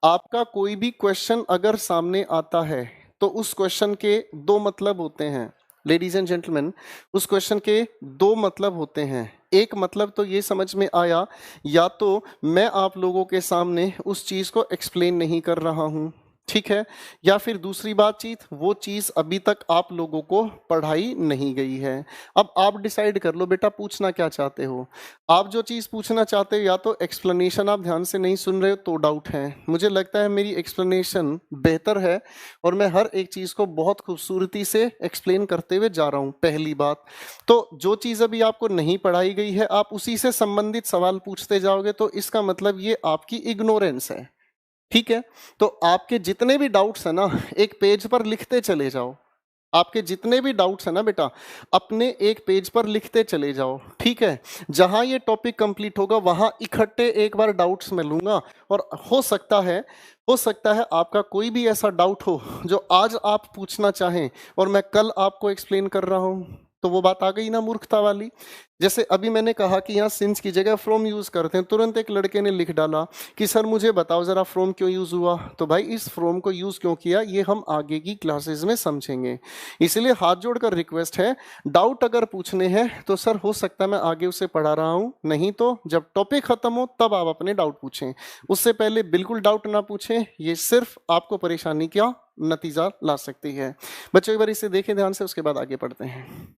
आपका कोई भी क्वेश्चन अगर सामने आता है तो उस क्वेश्चन के दो मतलब होते हैं। लेडीज एंड जेंटलमैन, उस क्वेश्चन के दो मतलब होते हैं। एक मतलब तो ये समझ में आया, या तो मैं आप लोगों के सामने उस चीज को एक्सप्लेन नहीं कर रहा हूं, ठीक है, या फिर दूसरी बातचीत, वो चीज अभी तक आप लोगों को पढ़ाई नहीं गई है। अब आप डिसाइड कर लो बेटा पूछना क्या चाहते हो। आप जो चीज पूछना चाहते हो, या तो एक्सप्लेनेशन आप ध्यान से नहीं सुन रहे हो तो डाउट है। मुझे लगता है मेरी एक्सप्लेनेशन बेहतर है और मैं हर एक चीज को बहुत खूबसूरती से एक्सप्लेन करते हुए जा रहा हूं, पहली बात। तो जो चीज अभी आपको नहीं पढ़ाई गई है, आप उसी से संबंधित सवाल पूछते जाओगे तो इसका मतलब ये आपकी इग्नोरेंस है। ठीक है, तो आपके जितने भी डाउट्स है ना, एक पेज पर लिखते चले जाओ। आपके जितने भी डाउट्स है ना बेटा, अपने एक पेज पर लिखते चले जाओ। ठीक है, जहां ये टॉपिक कंप्लीट होगा वहां इकट्ठे एक बार डाउट्स मैं लूंगा, और हो सकता है आपका कोई भी ऐसा डाउट हो जो आज आप पूछना चाहें और मैं कल आपको एक्सप्लेन कर रहा हूं। तो वो बात आ गई ना मूर्खता वाली। जैसे अभी मैंने कहा कि यहाँ सिंस की जगह फ्रॉम यूज करते हैं, तुरंत एक लड़के ने लिख डाला कि सर मुझे बताओ जरा फ्रॉम क्यों यूज हुआ। तो भाई इस फ्रॉम को यूज क्यों किया ये हम आगे की क्लासेस में समझेंगे। इसलिए हाथ जोड़कर रिक्वेस्ट है, डाउट अगर पूछने हैं तो सर हो सकता है मैं आगे उसे पढ़ा रहा हूं, नहीं तो जब टॉपिक खत्म हो तब आप अपने डाउट पूछें। उससे पहले बिल्कुल डाउट ना पूछें, ये सिर्फ आपको परेशानी का नतीजा ला सकती है। बच्चों एक बार इसे देखें ध्यान से, उसके बाद आगे पढ़ते हैं।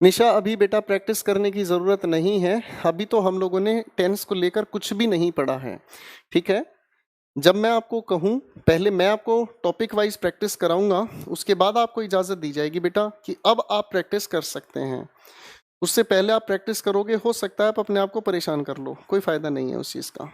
निशा अभी बेटा प्रैक्टिस करने की ज़रूरत नहीं है, अभी तो हम लोगों ने टेंस को लेकर कुछ भी नहीं पढ़ा है। ठीक है, जब मैं आपको कहूँ, पहले मैं आपको टॉपिक वाइज प्रैक्टिस कराऊंगा, उसके बाद आपको इजाज़त दी जाएगी बेटा कि अब आप प्रैक्टिस कर सकते हैं। उससे पहले आप प्रैक्टिस करोगे, हो सकता है आप अपने आप को परेशान कर लो, कोई फ़ायदा नहीं है उस चीज़ का।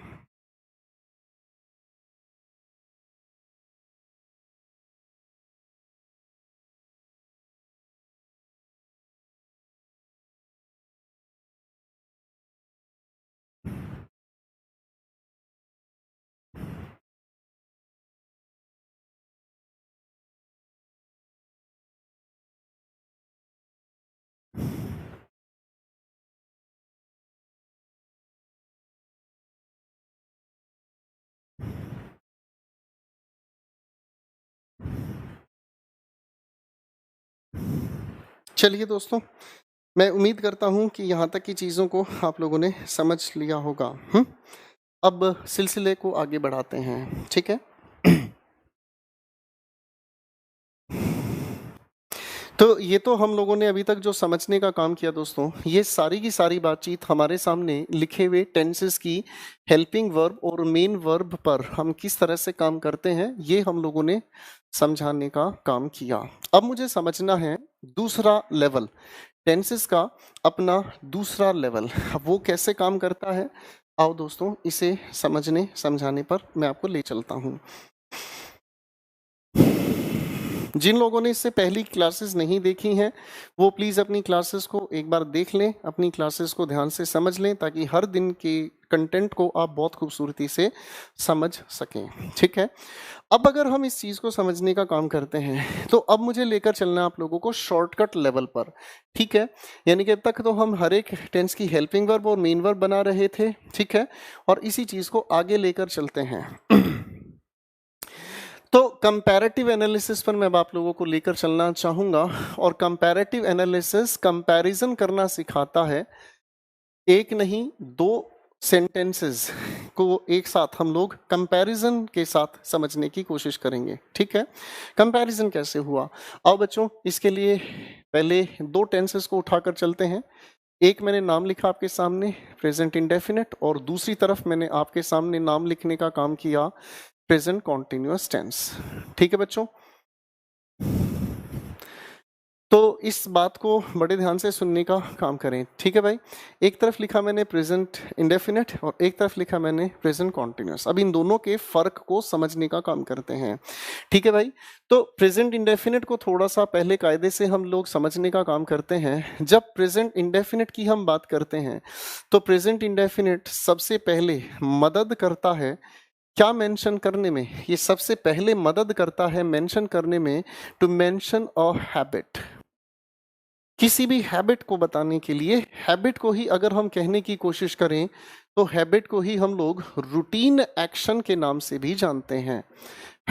चलिए दोस्तों, मैं उम्मीद करता हूं कि यहाँ तक की चीज़ों को आप लोगों ने समझ लिया होगा। अब सिलसिले को आगे बढ़ाते हैं। ठीक है, तो ये तो हम लोगों ने अभी तक जो समझने का काम किया दोस्तों, ये सारी की सारी बातचीत हमारे सामने लिखे हुए टेंसेस की हेल्पिंग वर्ब और मेन वर्ब पर हम किस तरह से काम करते हैं, ये हम लोगों ने समझाने का काम किया। अब मुझे समझना है दूसरा लेवल, टेंसेस का अपना दूसरा लेवल, वो कैसे काम करता है। आओ दोस्तों, इसे समझाने पर मैं आपको ले चलता हूँ। जिन लोगों ने इससे पहली क्लासेस नहीं देखी हैं, वो प्लीज़ अपनी क्लासेस को एक बार देख लें, अपनी क्लासेस को ध्यान से समझ लें, ताकि हर दिन के कंटेंट को आप बहुत खूबसूरती से समझ सकें। ठीक है, अब अगर हम इस चीज़ को समझने का काम करते हैं तो अब मुझे लेकर चलना आप लोगों को शॉर्टकट लेवल पर। ठीक है, यानी कि अब तक तो हम हर एक टेंस की हेल्पिंग वर्ब और मेन वर्ब बना रहे थे। ठीक है, और इसी चीज़ को आगे लेकर चलते हैं। तो कंपैरेटिव एनालिसिस पर मैं अब आप लोगों को लेकर चलना चाहूँगा, और कंपैरेटिव एनालिसिस कंपैरिजन करना सिखाता है। एक नहीं दो सेंटेंसेस को एक साथ हम लोग कंपैरिजन के साथ समझने की कोशिश करेंगे। ठीक है, कंपैरिजन कैसे हुआ? आओ बच्चों, इसके लिए पहले दो टेंसेस को उठाकर चलते हैं। एक मैंने नाम लिखा आपके सामने प्रेजेंट इंडेफिनिट, और दूसरी तरफ मैंने आपके सामने नाम लिखने का काम किया प्रेजेंट कॉन्टिन्यूअस टेंस। ठीक है बच्चों, तो इस बात को बड़े ध्यान से सुनने का काम करें। ठीक है भाई, एक तरफ लिखा मैंने प्रेजेंट इंडेफिनिट और एक तरफ लिखा मैंने प्रेजेंट कॉन्टिन्यूअस। अब इन दोनों के फर्क को समझने का काम करते हैं। ठीक है भाई, तो प्रेजेंट इंडेफिनिट को थोड़ा सा पहले कायदे से हम लोग समझने का काम करते हैं। जब प्रेजेंट इंडेफिनिट की हम बात करते हैं तो प्रेजेंट इंडेफिनिट सबसे पहले मदद करता है क्या मेंशन करने में? ये सबसे पहले मदद करता है मेंशन करने में, टू मेंशन अ हैबिट। किसी भी हैबिट को बताने के लिए, हैबिट को ही अगर हम कहने की कोशिश करें तो हैबिट को ही हम लोग रूटीन एक्शन के नाम से भी जानते हैं।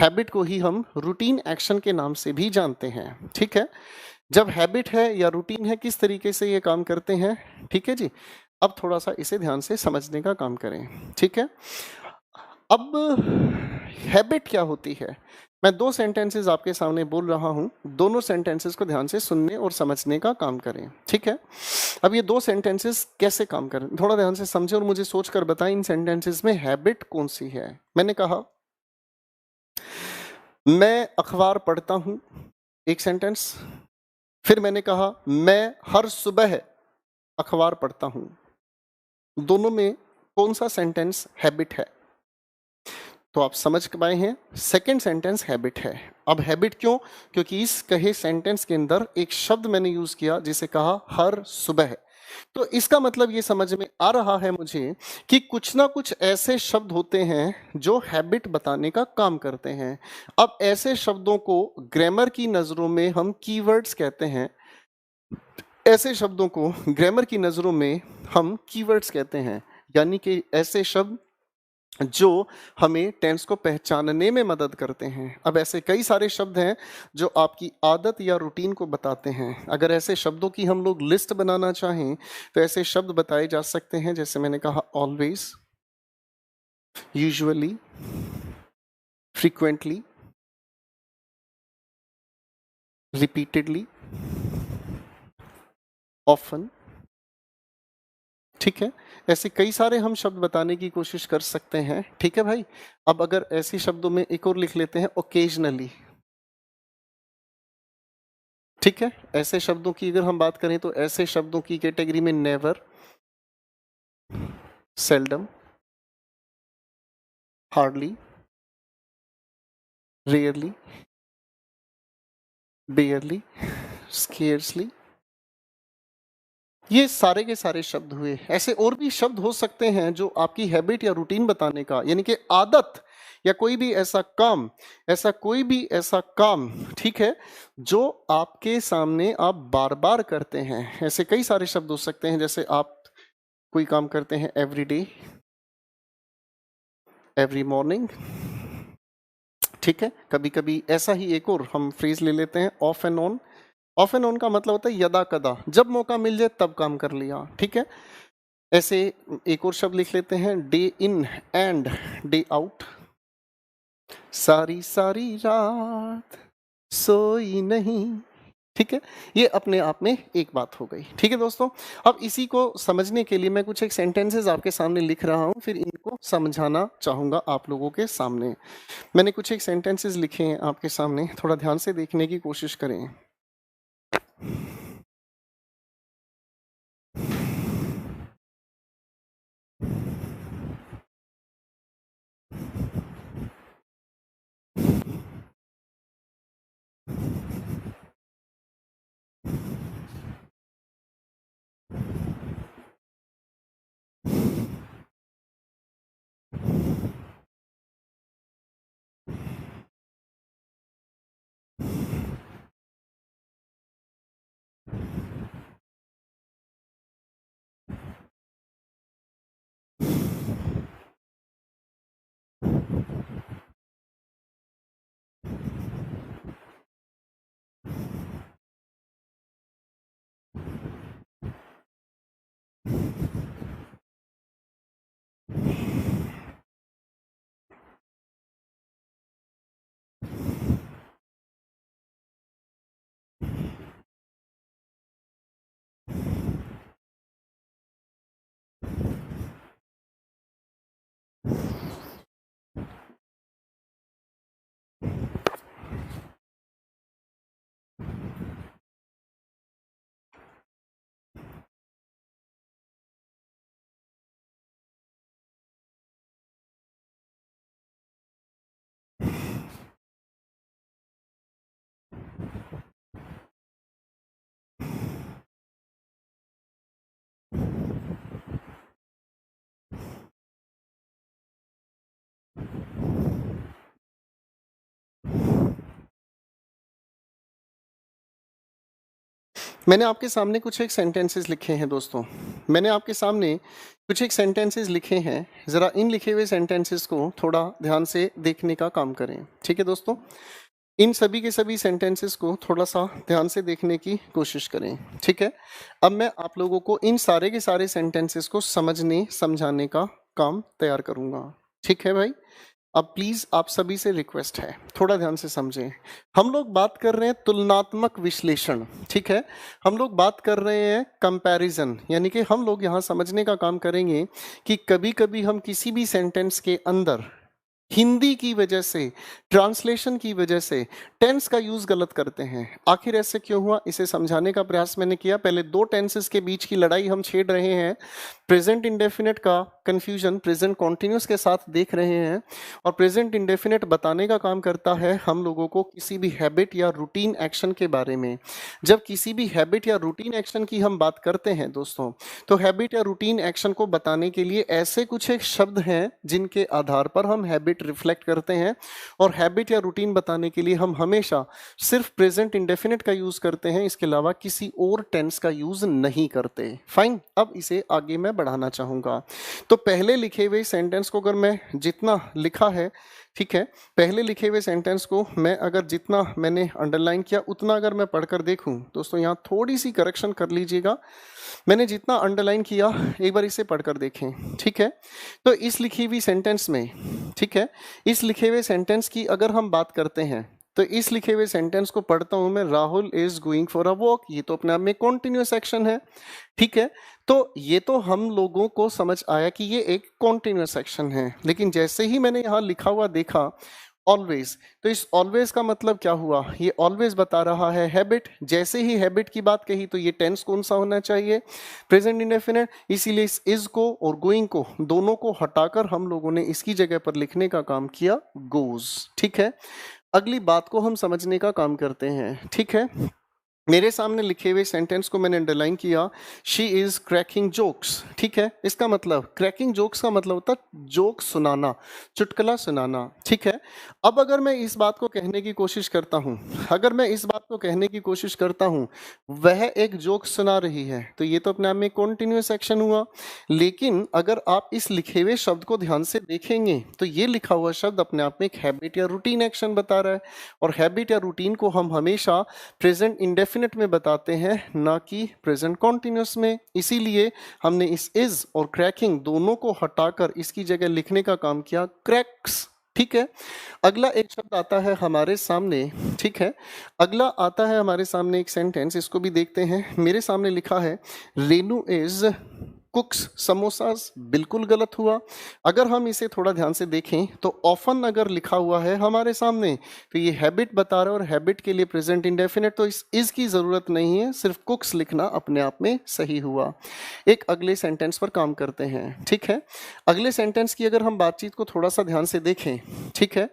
हैबिट को ही हम रूटीन एक्शन के नाम से भी जानते हैं। ठीक है, जब हैबिट है या रूटीन है, किस तरीके से ये काम करते हैं। ठीक है जी, अब थोड़ा सा इसे ध्यान से समझने का काम करें। ठीक है, अब हैबिट क्या होती है? मैं दो सेंटेंसेस आपके सामने बोल रहा हूं, दोनों सेंटेंसेस को ध्यान से सुनने और समझने का काम करें। ठीक है, अब ये दो सेंटेंसेस कैसे काम करें, थोड़ा ध्यान से समझें और मुझे सोचकर बताएं इन सेंटेंसेस में हैबिट कौन सी है। मैंने कहा मैं अखबार पढ़ता हूं, एक सेंटेंस। फिर मैंने कहा मैं हर सुबह अखबार पढ़ता हूं। दोनों में कौन सा सेंटेंस हैबिट है? तो आप समझ पाए हैं, सेकंड सेंटेंस हैबिट है। अब हैबिट क्यों? क्योंकि इस कहे सेंटेंस के अंदर एक शब्द मैंने यूज किया जिसे कहा हर सुबह। तो इसका मतलब ये समझ में आ रहा है मुझे कि कुछ ना कुछ ऐसे शब्द होते हैं जो हैबिट बताने का काम करते हैं। अब ऐसे शब्दों को ग्रामर की नजरों में हम कीवर्ड्स कहते हैं। ऐसे शब्दों को ग्रामर की नजरों में हम कीवर्ड्स कहते हैं, यानी कि ऐसे शब्द जो हमें टेंस को पहचानने में मदद करते हैं। अब ऐसे कई सारे शब्द हैं जो आपकी आदत या रूटीन को बताते हैं। अगर ऐसे शब्दों की हम लोग लिस्ट बनाना चाहें तो ऐसे शब्द बताए जा सकते हैं, जैसे मैंने कहा always, usually, frequently, repeatedly, often. ठीक है, ऐसे कई सारे हम शब्द बताने की कोशिश कर सकते हैं। ठीक है भाई, अब अगर ऐसे शब्दों में एक और लिख लेते हैं ओकेजनली। ठीक है, ऐसे शब्दों की अगर हम बात करें तो ऐसे शब्दों की कैटेगरी में never, seldom, hardly, rarely, बेयरली, scarcely, ये सारे के सारे शब्द हुए। ऐसे और भी शब्द हो सकते हैं जो आपकी हैबिट या रूटीन बताने का, यानी कि आदत या कोई भी ऐसा काम, ऐसा काम, ठीक है, जो आपके सामने आप बार बार करते हैं। ऐसे कई सारे शब्द हो सकते हैं, जैसे आप कोई काम करते हैं एवरी डे, एवरी मॉर्निंग। ठीक है, कभी कभी ऐसा ही एक और हम फ्रेज ले लेते हैं of and on. Of and on का मतलब होता है यदा कदा, जब मौका मिल जाए तब काम कर लिया। ठीक है, ऐसे एक और शब्द लिख लेते हैं day in and day out, सारी सारी रात सोई नहीं। ठीक है, ये अपने आप में एक बात हो गई। ठीक है दोस्तों, अब इसी को समझने के लिए मैं कुछ एक सेंटेंसेस आपके सामने लिख रहा हूं, फिर इनको समझाना चाहूंगा आप लोगों के सामने। मैंने कुछ एक सेंटेंसेस लिखे हैं आपके सामने, थोड़ा ध्यान से देखने की कोशिश करें। मैंने आपके सामने कुछ एक सेंटेंसेस लिखे हैं दोस्तों। मैंने आपके सामने कुछ एक सेंटेंसेस लिखे हैं। ज़रा इन लिखे हुए सेंटेंसेस को थोड़ा ध्यान से देखने का काम करें। ठीक है दोस्तों, इन सभी के सभी सेंटेंसेस को थोड़ा सा ध्यान से देखने की कोशिश करें। ठीक है, अब मैं आप लोगों को इन सारे के सारे सेंटेंसेस को समझने समझाने का काम तैयार करूंगा। ठीक है भाई, अब प्लीज आप सभी से रिक्वेस्ट है, थोड़ा ध्यान से समझें। हम लोग बात कर रहे हैं तुलनात्मक विश्लेषण। ठीक है, हम लोग बात कर रहे हैं कंपैरिजन, यानी कि हम लोग यहाँ समझने का काम करेंगे कि कभी कभी हम किसी भी सेंटेंस के अंदर हिंदी की वजह से, ट्रांसलेशन की वजह से टेंस का यूज गलत करते हैं। आखिर ऐसे क्यों हुआ, इसे समझाने का प्रयास मैंने किया। पहले दो टेंसेस के बीच की लड़ाई हम छेड़ रहे हैं। प्रेजेंट इंडेफिनिट का कंफ्यूजन प्रेजेंट कॉन्टिन्यूस के साथ देख रहे हैं, और प्रेजेंट इंडेफिनिट बताने का काम करता है हम लोगों को किसी भी हैबिट या रूटीन एक्शन के बारे में। जब किसी भी हैबिट या रूटीन एक्शन की हम बात करते हैं दोस्तों, तो हैबिट या रूटीन एक्शन को बताने के लिए ऐसे कुछ एक शब्द हैं जिनके आधार पर हम हैबिट रिफ्लेक्ट करते हैं, और हैबिट या रूटीन बताने के लिए हम हमेशा सिर्फ प्रेजेंट इंडेफिनिट का यूज करते हैं, इसके अलावा किसी और टेंस का यूज नहीं करते। फाइन, अब इसे आगे मैं बढ़ाना चाहूंगा। तो पहले लिखे हुए सेंटेंस को अगर मैं जितना लिखा है, ठीक है, पहले लिखे हुए सेंटेंस को मैं अगर जितना मैंने अंडरलाइन किया उतना अगर मैं पढ़कर देखूं दोस्तों, यहाँ थोड़ी सी करेक्शन कर लीजिएगा। मैंने जितना अंडरलाइन किया एक बार इसे पढ़कर देखें। ठीक है, तो इस लिखी हुई सेंटेंस में, ठीक है, इस लिखे हुए सेंटेंस की अगर हम बात करते हैं, तो इस लिखे हुए सेंटेंस को पढ़ता हूं मैं, Rahul is going for a walk. ये तो अपने आप में कॉन्टिन्यूस एक्शन है। ठीक है, तो ये तो हम लोगों को समझ आया कि ये एक कॉन्टिन्यूस एक्शन है। लेकिन जैसे ही मैंने यहाँ लिखा हुआ देखा ऑलवेज, तो इस ऑलवेज का मतलब क्या हुआ, ये ऑलवेज बता रहा है हैबिट। जैसे ही हैबिट की बात कही तो ये टेंस कौन सा होना चाहिए, प्रेजेंट इंडेफिनिट। इसीलिए इस इज को और गोइंग को दोनों को हटाकर हम लोगों ने इसकी जगह पर लिखने का काम किया गोज। ठीक है, अगली बात को हम समझने का काम करते हैं। ठीक है, मेरे सामने लिखे हुए सेंटेंस को मैंने अंडरलाइन किया, शी इज क्रैकिंग जोक्स। ठीक है, इसका मतलब क्रैकिंग जोक्स का मतलब होता है जोक सुनाना, चुटकुला सुनाना। ठीक है, अब अगर मैं इस बात को कहने की कोशिश करता हूं, अगर मैं इस बात को कहने की कोशिश करता हूं वह एक जोक सुना रही है, तो ये तो अपने आप में कॉन्टिन्यूस एक्शन हुआ। लेकिन अगर आप इस लिखे हुए शब्द को ध्यान से देखेंगे तो ये लिखा हुआ शब्द अपने आप में एक हैबिट या रूटीन एक्शन बता रहा है, और हैबिट या रूटीन को हम हमेशा प्रेजेंट इंडेफिनिट में बताते हैं, ना कि प्रेजेंट कॉन्टिन्यूस में। इसीलिए हमने इस इज और क्रैकिंग दोनों को हटाकर इसकी जगह लिखने का काम किया क्रैक्स। ठीक है, अगला एक शब्द आता है हमारे सामने। ठीक है, अगला आता है हमारे सामने एक सेंटेंस, इसको भी देखते हैं। मेरे सामने लिखा है रेनू इज कुक्स समोसास। बिल्कुल गलत हुआ। अगर हम इसे थोड़ा ध्यान से देखें तो ऑफन अगर लिखा हुआ है हमारे सामने तो ये हैबिट बता रहा है, और हैबिट के लिए प्रेजेंट इंडेफिनिट, तो इस की जरूरत नहीं है, सिर्फ कुक्स लिखना अपने आप में सही हुआ। एक अगले सेंटेंस पर काम करते हैं। ठीक है, अगले सेंटेंस की अगर हम बातचीत को थोड़ा सा ध्यान से देखें, ठीक है,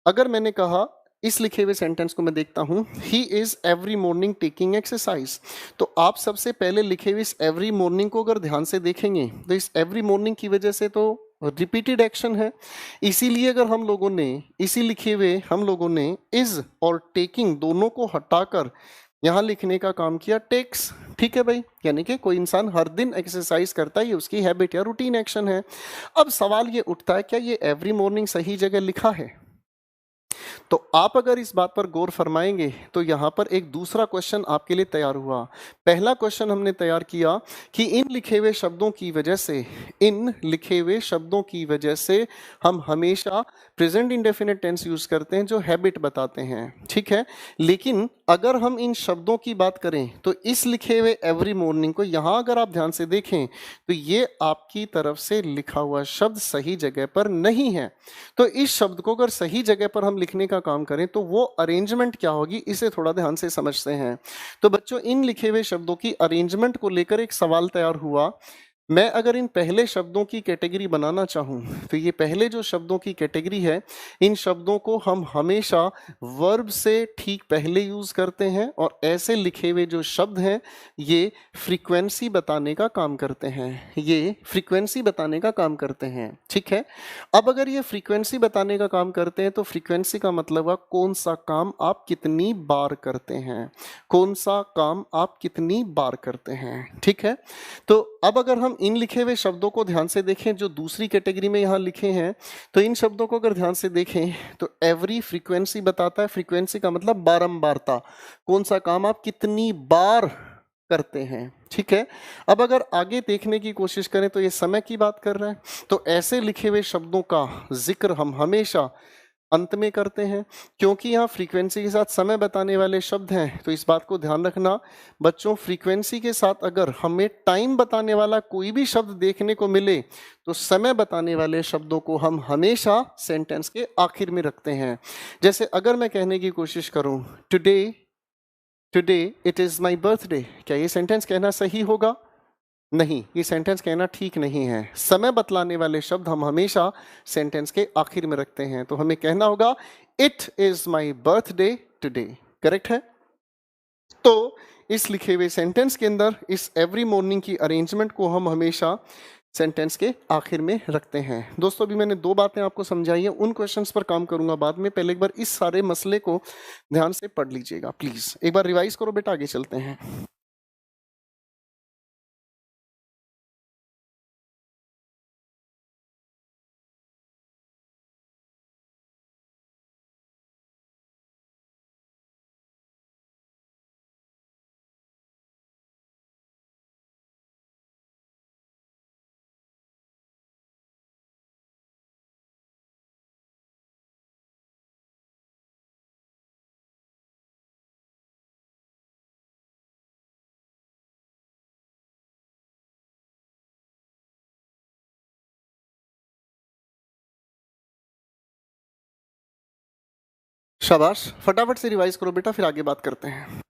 अगर मैंने कहा, इस लिखे हुए सेंटेंस को मैं देखता हूं, he is every morning taking exercise, तो आप सबसे पहले लिखे हुए इस एवरी मॉर्निंग को अगर ध्यान से देखेंगे तो इस एवरी मॉर्निंग की वजह से तो रिपीटेड एक्शन है। इसीलिए अगर हम लोगों ने इसी लिखे हुए हम लोगों ने इज और टेकिंग दोनों को हटाकर यहां लिखने का काम किया टेक्स। ठीक है भाई, यानी कि कोई इंसान हर दिन एक्सरसाइज करता है, ये उसकी हैबिट या रूटीन एक्शन है। अब सवाल ये उठता है, क्या ये एवरी मॉर्निंग सही जगह लिखा है? तो आप अगर इस बात पर गौर फरमाएंगे तो यहाँ पर एक दूसरा क्वेश्चन आपके लिए तैयार हुआ। पहला क्वेश्चन हमने तैयार किया कि इन लिखे हुए शब्दों की वजह से, इन लिखे हुए शब्दों की वजह से हम हमेशा प्रेजेंट इंडेफिनिट टेंस यूज करते हैं जो हैबिट बताते हैं। ठीक है, लेकिन अगर हम इन शब्दों की बात करें तो इस लिखे हुए एवरी मॉर्निंग को यहाँ अगर आप ध्यान से देखें तो ये आपकी तरफ से लिखा हुआ शब्द सही जगह पर नहीं है। तो इस शब्द को अगर सही जगह पर हम लिखने का काम करें तो वो अरेंजमेंट क्या होगी, इसे थोड़ा ध्यान से समझते हैं। तो बच्चों, इन लिखे हुए शब्दों की अरेंजमेंट को लेकर एक सवाल तैयार हुआ। मैं अगर इन पहले शब्दों की कैटेगरी बनाना चाहूं तो ये पहले जो शब्दों की कैटेगरी है, इन शब्दों को हम हमेशा वर्ब से ठीक पहले यूज करते हैं और ऐसे लिखे हुए जो शब्द हैं ये फ्रीक्वेंसी बताने का काम करते हैं। ये फ्रीक्वेंसी बताने का काम करते हैं, ठीक है। अब अगर ये फ्रीक्वेंसी बताने का काम करते हैं तो फ्रीक्वेंसी का मतलब है कौन सा काम आप कितनी बार करते हैं, कौन सा काम आप कितनी बार करते हैं, ठीक है। तो अब अगर हम इन लिखे हुए शब्दों को ध्यान से देखें जो दूसरी कैटेगरी में यहाँ लिखे हैं, तो इन शब्दों को अगर ध्यान से देखें तो एवरी फ्रीक्वेंसी बताता है। फ्रीक्वेंसी का मतलब बारंबारता, कौन सा काम आप कितनी बार करते हैं, ठीक है। अब अगर आगे देखने की कोशिश करें तो ये समय की बात कर रहा है, तो ऐसे लिखे हुए शब्दों का जिक्र हम हमेशा अंत में करते हैं क्योंकि यहाँ फ्रीक्वेंसी के साथ समय बताने वाले शब्द हैं। तो इस बात को ध्यान रखना बच्चों, फ्रीक्वेंसी के साथ अगर हमें टाइम बताने वाला कोई भी शब्द देखने को मिले तो समय बताने वाले शब्दों को हम हमेशा सेंटेंस के आखिर में रखते हैं। जैसे अगर मैं कहने की कोशिश करूं today today it is my birthday, क्या ये सेंटेंस कहना सही होगा? नहीं, ये सेंटेंस कहना ठीक नहीं है। समय बतलाने वाले शब्द हम हमेशा सेंटेंस के आखिर में रखते हैं। तो हमें कहना होगा it is my birthday today, correct है। तो इस लिखे हुए सेंटेंस के अंदर इस एवरी मॉर्निंग की अरेंजमेंट को हम हमेशा सेंटेंस के आखिर में रखते हैं। दोस्तों, अभी मैंने दो बातें आपको समझाई हैं, उन क्वेश्चंस पर काम करूंगा बाद में। पहले एक बार इस सारे मसले को ध्यान से पढ़ लीजिएगा प्लीज, एक बार रिवाइज करो बेटा, आगे चलते हैं। शाबाश, फटाफट से रिवाइज करो बेटा, फिर आगे बात करते हैं।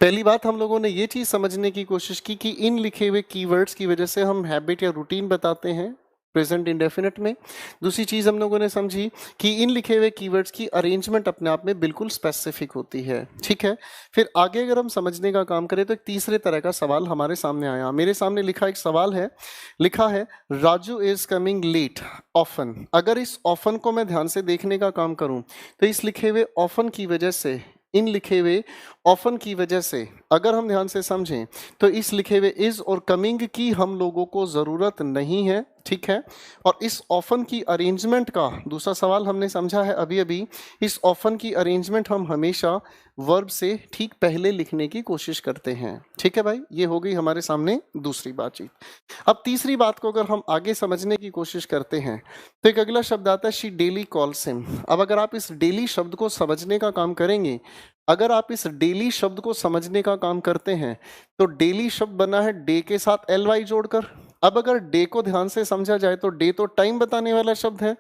पहली बात, हम लोगों ने ये चीज समझने की कोशिश की कि इन लिखे हुए कीवर्ड्स की वजह से हम हैबिट या रूटीन बताते हैं प्रेजेंट इंडेफिनिट में। दूसरी चीज हम लोगों ने समझी कि इन लिखे हुए कीवर्ड्स की अरेंजमेंट अपने आप में बिल्कुल स्पेसिफिक होती है, ठीक है। फिर आगे अगर हम समझने का काम करें तो एक तीसरे तरह का सवाल हमारे सामने आया। मेरे सामने लिखा एक सवाल है, लिखा है Raju is coming late often. अगर इस ऑफन को मैं ध्यान से देखने का काम करूं तो इस लिखे हुए ऑफन की वजह से, इन लिखे हुए ऑफन की वजह से अगर हम ध्यान से समझें तो इस लिखे हुए इज और कमिंग की हम लोगों को जरूरत नहीं है, ठीक है। और इस ऑफन की अरेंजमेंट का दूसरा सवाल हमने समझा है अभी अभी, इस ऑफन की अरेंजमेंट हम हमेशा वर्ब से ठीक पहले लिखने की कोशिश करते हैं। ठीक है भाई, ये हो गई हमारे सामने दूसरी बातचीत। अब तीसरी बात को अगर हम आगे समझने की कोशिश करते हैं तो एक अगला शब्द आता है शी डेली कॉल्स हिम। अब अगर आप इस डेली शब्द को समझने का काम करेंगे, अगर आप इस डेली शब्द को समझने का काम करते हैं तो डेली शब्द बना है डे के साथ ly जोड़कर। अब अगर डे को ध्यान से समझा जाए तो डे तो टाइम बताने वाला शब्द है,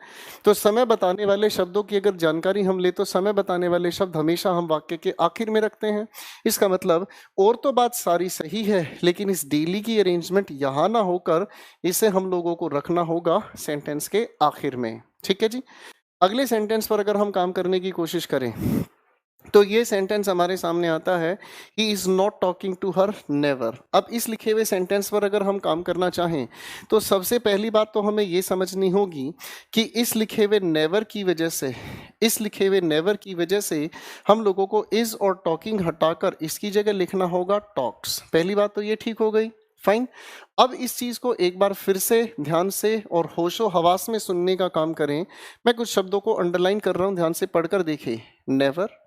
तो समय बताने वाले शब्दों की अगर जानकारी हम ले तो समय बताने वाले शब्द हमेशा हम वाक्य के आखिर में रखते हैं। इसका मतलब और तो बात सारी सही है, लेकिन इस डेली की अरेंजमेंट यहाँ ना होकर इसे हम लोगों को रखना होगा सेंटेंस के आखिर में। ठीक है जी। अगले सेंटेंस पर अगर हम काम करने की कोशिश करें तो ये सेंटेंस हमारे सामने आता है he is not talking to her never. अब इस लिखे हुए सेंटेंस पर अगर हम काम करना चाहें तो सबसे पहली बात तो हमें ये समझनी होगी कि इस लिखे हुए नेवर की वजह से, इस लिखे हुए नेवर की वजह से हम लोगों को इज और टॉकिंग हटाकर इसकी जगह लिखना होगा टॉक्स। पहली बात तो ये ठीक हो गई, फाइन। अब इस चीज को एक बार फिर से ध्यान से और होशो हवास में सुनने का काम करें। मैं कुछ शब्दों को अंडरलाइन कर रहा हूं, ध्यान से पढ़कर देखिए। Never,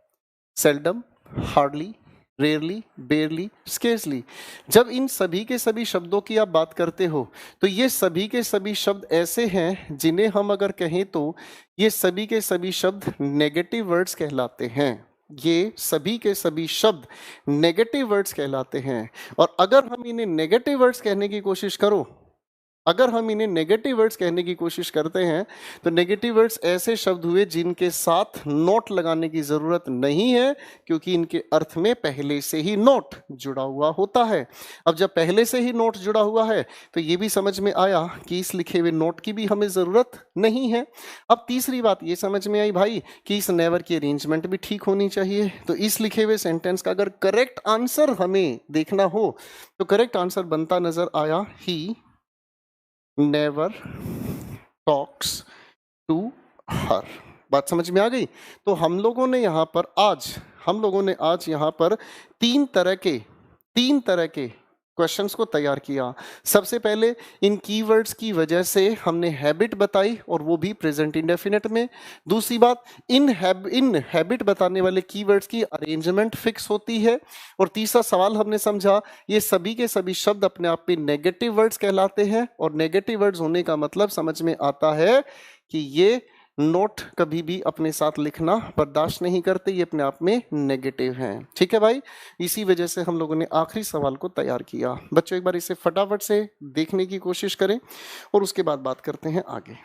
seldom, hardly, rarely, बेयरली, scarcely. जब इन सभी के सभी शब्दों की आप बात करते हो तो ये सभी के सभी शब्द ऐसे हैं जिन्हें हम अगर कहें तो ये सभी के सभी शब्द नेगेटिव वर्ड्स कहलाते हैं। ये सभी के सभी शब्द नेगेटिव वर्ड्स कहलाते हैं। और अगर हम इन्हें नेगेटिव वर्ड्स कहने की कोशिश करो, अगर हम इन्हें नेगेटिव वर्ड्स कहने की कोशिश करते हैं तो नेगेटिव वर्ड्स ऐसे शब्द हुए जिनके साथ नोट लगाने की जरूरत नहीं है, क्योंकि इनके अर्थ में पहले से ही नोट जुड़ा हुआ होता है। अब जब पहले से ही नोट जुड़ा हुआ है तो ये भी समझ में आया कि इस लिखे हुए नोट की भी हमें जरूरत नहीं है। अब तीसरी बात ये समझ में आई भाई कि इस नेवर की अरेंजमेंट भी ठीक होनी चाहिए। तो इस लिखे हुए सेंटेंस का अगर करेक्ट आंसर हमें देखना हो तो करेक्ट आंसर बनता नजर आया he never talks to her. बात समझ में आ गई। तो हम लोगों ने यहाँ पर तीन तरह के क्वेश्चंस को तैयार किया। सबसे पहले इन कीवर्ड्स की वजह से हमने हैबिट बताई और वो भी प्रेजेंट इंडेफिनिट में। दूसरी बात, इन हैबिट बताने वाले कीवर्ड्स की अरेंजमेंट फिक्स होती है। और तीसरा सवाल हमने समझा ये सभी के सभी शब्द अपने आप में नेगेटिव वर्ड्स कहलाते हैं और नेगेटिव वर्ड्स होने का मतलब समझ में आता है कि ये नोट कभी भी अपने साथ लिखना बर्दाश्त नहीं करते, ये अपने आप में नेगेटिव हैं। ठीक है भाई, इसी वजह से हम लोगों ने आखिरी सवाल को तैयार किया। बच्चों एक बार इसे फटाफट से देखने की कोशिश करें और उसके बाद बात करते हैं आगे।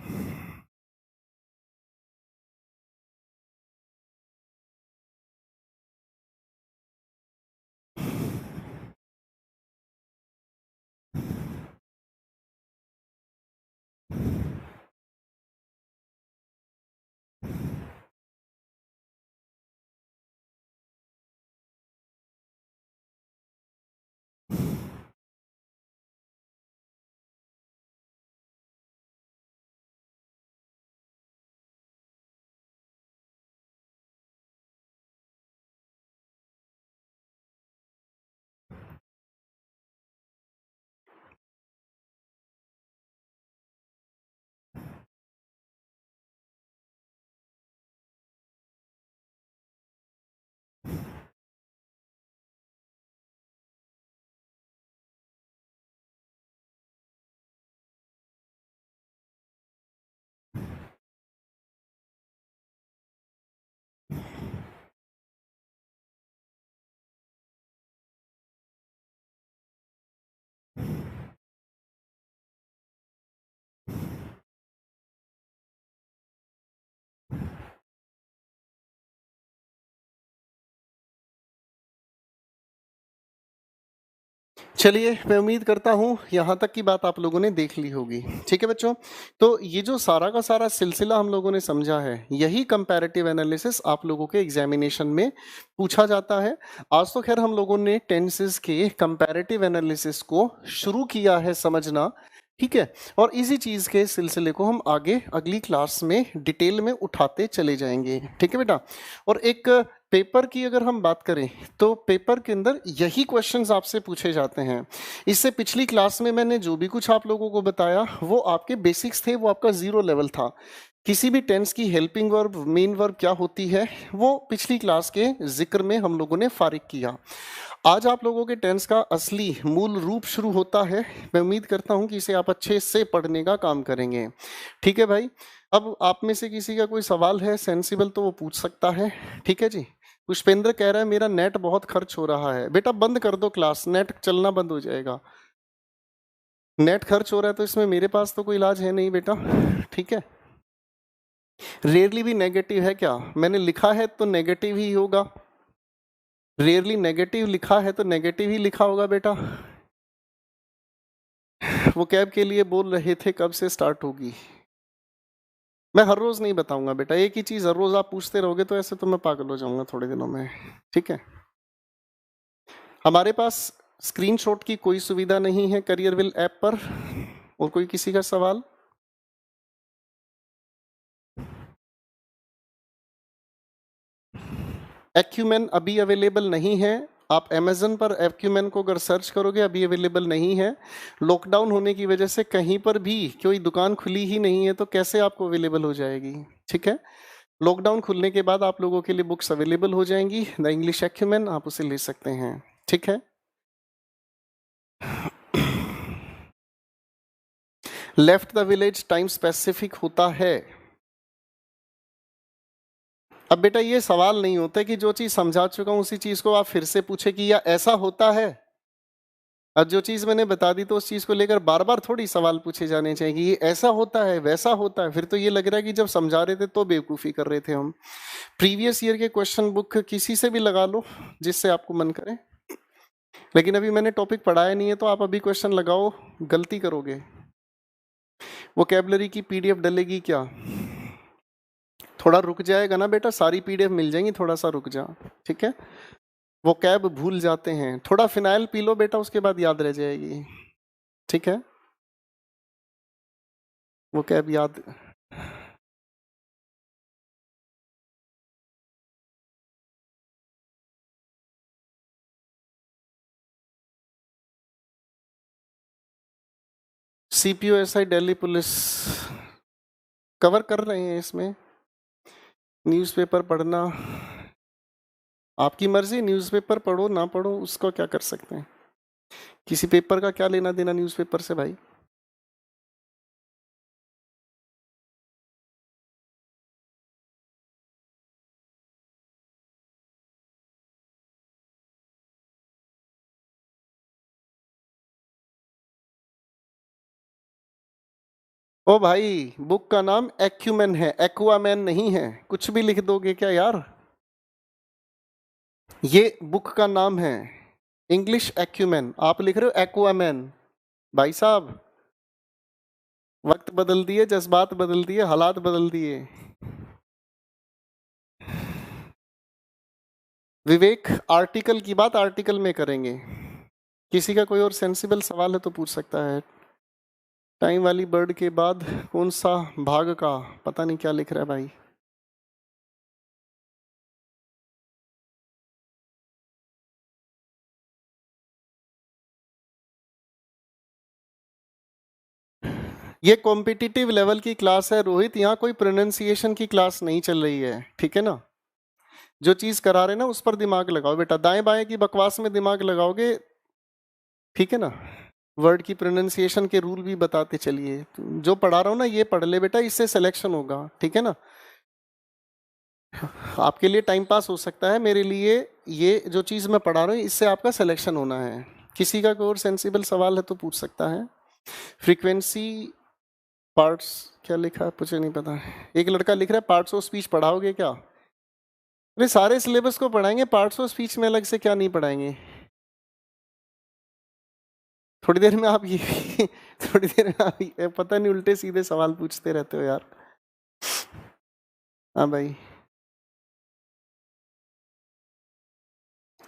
चलिए, मैं उम्मीद करता हूँ यहाँ तक की बात आप लोगों ने देख ली होगी। ठीक है बच्चों, तो ये जो सारा का सारा सिलसिला हम लोगों ने समझा है, यही कंपैरेटिव एनालिसिस आप लोगों के एग्जामिनेशन में पूछा जाता है। आज तो खैर हम लोगों ने टेंसेस के कंपैरेटिव एनालिसिस को शुरू किया है समझना, ठीक है। और इसी चीज के सिलसिले को हम आगे अगली क्लास में डिटेल में उठाते चले जाएंगे। ठीक है बेटा। और एक पेपर की अगर हम बात करें तो पेपर के अंदर यही क्वेश्चंस आपसे पूछे जाते हैं। इससे पिछली क्लास में मैंने जो भी कुछ आप लोगों को बताया वो आपके बेसिक्स थे, वो आपका 0 लेवल था। किसी भी टेंस की हेल्पिंग वर्ब, मेन वर्ब क्या होती है वो पिछली क्लास के जिक्र में हम लोगों ने फारिग किया। आज आप लोगों के टेंस का असली मूल रूप शुरू होता है। मैं उम्मीद करता हूं कि इसे आप अच्छे से पढ़ने का काम करेंगे। ठीक है भाई। अब आप में से किसी का कोई सवाल है सेंसिबल तो वो पूछ सकता है। ठीक है जी। पुष्पेंद्र कह रहा है मेरा नेट बहुत खर्च हो रहा है। बेटा बंद कर दो क्लास, नेट चलना बंद हो जाएगा। नेट खर्च हो रहा है तो इसमें मेरे पास तो कोई इलाज है नहीं बेटा। ठीक है। रेयरली भी नेगेटिव है क्या? मैंने लिखा है तो नेगेटिव ही होगा। रेयरली नेगेटिव लिखा है तो नेगेटिव ही लिखा होगा बेटा। वो कैब के लिए बोल रहे थे कब से स्टार्ट होगी? मैं हर रोज नहीं बताऊंगा बेटा, एक ही चीज हर रोज आप पूछते रहोगे तो ऐसे तो मैं पागल हो जाऊंगा थोड़े दिनों में। ठीक है। हमारे पास स्क्रीनशॉट की कोई सुविधा नहीं है करियरविल ऐप पर। और कोई किसी का सवाल? एक्यूमेन अभी अवेलेबल नहीं है। आप अमेजन पर एक्यूमेन को अगर सर्च करोगे अभी अवेलेबल नहीं है। लॉकडाउन होने की वजह से कहीं पर भी कोई दुकान खुली ही नहीं है तो कैसे आपको अवेलेबल हो जाएगी? ठीक है। लॉकडाउन खुलने के बाद आप लोगों के लिए बुक्स अवेलेबल हो जाएंगी, द इंग्लिश एक्यूमेन, आप उसे ले सकते हैं। ठीक है। Left the village time specific होता है। अब बेटा ये सवाल नहीं होता कि जो चीज समझा चुका हूं उसी चीज को आप फिर से पूछे कि या ऐसा होता है। अब जो चीज मैंने बता दी तो उस चीज को लेकर बार बार थोड़ी सवाल पूछे जाने चाहिए कि ये ऐसा होता है वैसा होता है। फिर तो ये लग रहा है कि जब समझा रहे थे तो बेवकूफी कर रहे थे हम। प्रीवियस ईयर के क्वेश्चन बुक किसी से भी लगा लो जिससे आपको मन करे। लेकिन अभी मैंने टॉपिक पढ़ाया नहीं है तो आप अभी क्वेश्चन लगाओ, गलती करोगे। वोकैबुलरी की पीडीएफ डलेगी क्या? थोड़ा रुक जाएगा ना बेटा, सारी पीडीएफ मिल जाएंगी, थोड़ा सा रुक जा। ठीक है। वो कैब भूल जाते हैं, थोड़ा फिनाइल पी लो बेटा, उसके बाद याद रह जाएगी। ठीक है। वो कैब याद। सीपीओएसआई दिल्ली पुलिस कवर कर रहे हैं इसमें। न्यूज़पेपर पढ़ना आपकी मर्जी, न्यूज़पेपर पढ़ो ना पढ़ो उसको क्या कर सकते हैं। किसी पेपर का क्या लेना देना न्यूज़पेपर से भाई। ओ भाई, बुक का नाम एक्यूमेन है, एक्वामैन नहीं है। कुछ भी लिख दोगे क्या यार? ये बुक का नाम है इंग्लिश एक्यूमेन, आप लिख रहे हो एक्वामैन। भाई साहब, वक्त बदल दिए, जज्बात बदल दिए, हालात बदल दिए। विवेक, आर्टिकल की बात आर्टिकल में करेंगे। किसी का कोई और सेंसिबल सवाल है तो पूछ सकता है। टाइम वाली बर्ड के बाद कौन सा भाग का, पता नहीं क्या लिख रहा है भाई। ये कॉम्पिटिटिव लेवल की क्लास है रोहित, यहाँ कोई प्रोनाउंसिएशन की क्लास नहीं चल रही है। ठीक है ना। जो चीज करा रहे ना उस पर दिमाग लगाओ बेटा, दाएं बाएं की बकवास में दिमाग लगाओगे। ठीक है ना। वर्ड की प्रोनाउंसिएशन के रूल भी बताते चलिए। जो पढ़ा रहा हूँ ना ये पढ़ ले बेटा, इससे सिलेक्शन होगा। ठीक है ना। आपके लिए टाइम पास हो सकता है, मेरे लिए ये जो चीज मैं पढ़ा रहा हूँ इससे आपका सिलेक्शन होना है। किसी का कोई और सेंसिबल सवाल है तो पूछ सकता है। फ्रीक्वेंसी पार्ट्स क्या लिखा है मुझे नहीं पता। एक लड़का लिख रहा है पार्ट्स ऑफ स्पीच पढ़ाओगे क्या? अरे सारे सिलेबस को पढ़ाएंगे, पार्ट्स ऑफ स्पीच में अलग से क्या नहीं पढ़ाएंगे। थोड़ी देर में आप ये थोड़ी देर में आप ये पता नहीं उल्टे सीधे सवाल पूछते रहते हो यार। हाँ भाई,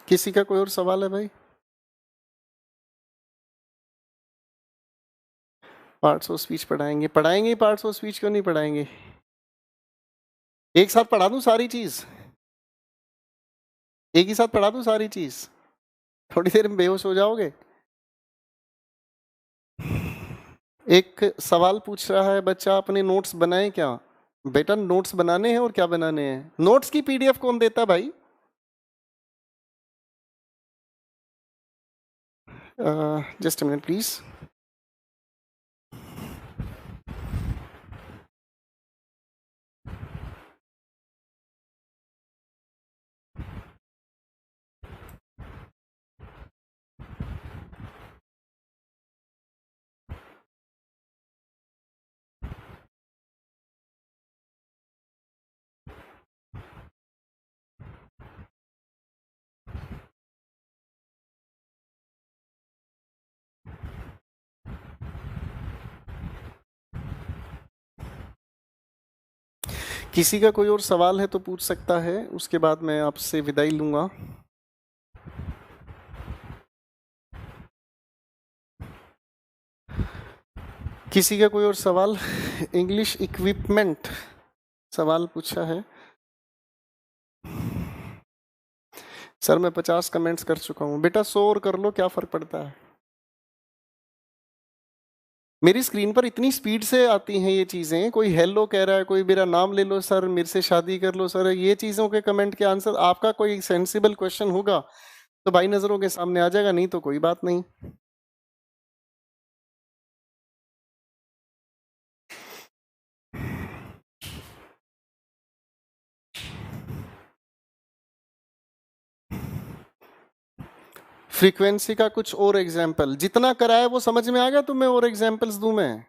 किसी का कोई और सवाल है भाई? पार्ट्स ऑफ स्पीच पढ़ाएंगे, पढ़ाएंगे पार्ट्स ऑफ स्पीच, क्यों नहीं पढ़ाएंगे? एक साथ पढ़ा दूं सारी चीज, एक ही साथ पढ़ा दूं सारी चीज, थोड़ी देर में बेहोश हो जाओगे। एक सवाल पूछ रहा है बच्चा, अपने नोट्स बनाए क्या? बेटा नोट्स बनाने हैं, और क्या बनाने हैं? नोट्स की पीडीएफ कौन देता है भाई? Just a minute please. किसी का कोई और सवाल है तो पूछ सकता है, उसके बाद मैं आपसे विदाई लूंगा। किसी का कोई और सवाल? इंग्लिश इक्विपमेंट सवाल पूछा है सर, मैं 50 कमेंट्स कर चुका हूं। बेटा 100 और कर लो, क्या फर्क पड़ता है? मेरी स्क्रीन पर इतनी स्पीड से आती हैं ये चीजें, कोई हेलो कह रहा है, कोई मेरा नाम ले लो सर, मेरे से शादी कर लो सर, ये चीजों के कमेंट के आंसर, आपका कोई सेंसिबल क्वेश्चन होगा तो भाई नजरों के सामने आ जाएगा, नहीं तो कोई बात नहीं। फ्रीक्वेंसी का कुछ और एग्जाम्पल, जितना कराया वो समझ में आ गया तुम्हें? और एग्जाम्पल्स दूं मैं?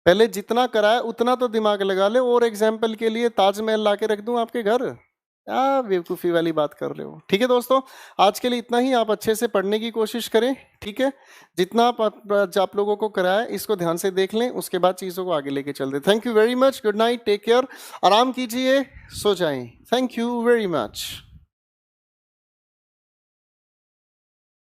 पहले जितना कराया उतना तो दिमाग लगा ले, और एग्जाम्पल के लिए ताजमहल ला के रख दूं आपके घर? क्या बेवकूफ़ी वाली बात कर रहे हो? ठीक है दोस्तों, आज के लिए इतना ही। आप अच्छे से पढ़ने की कोशिश करें, ठीक है? जितना आप लोगों को कराया इसको ध्यान से देख लें, उसके बाद चीज़ों को आगे लेके चल दें। Thank you very much, good night, take care, आराम कीजिए, सो जाएं। Thank you very much.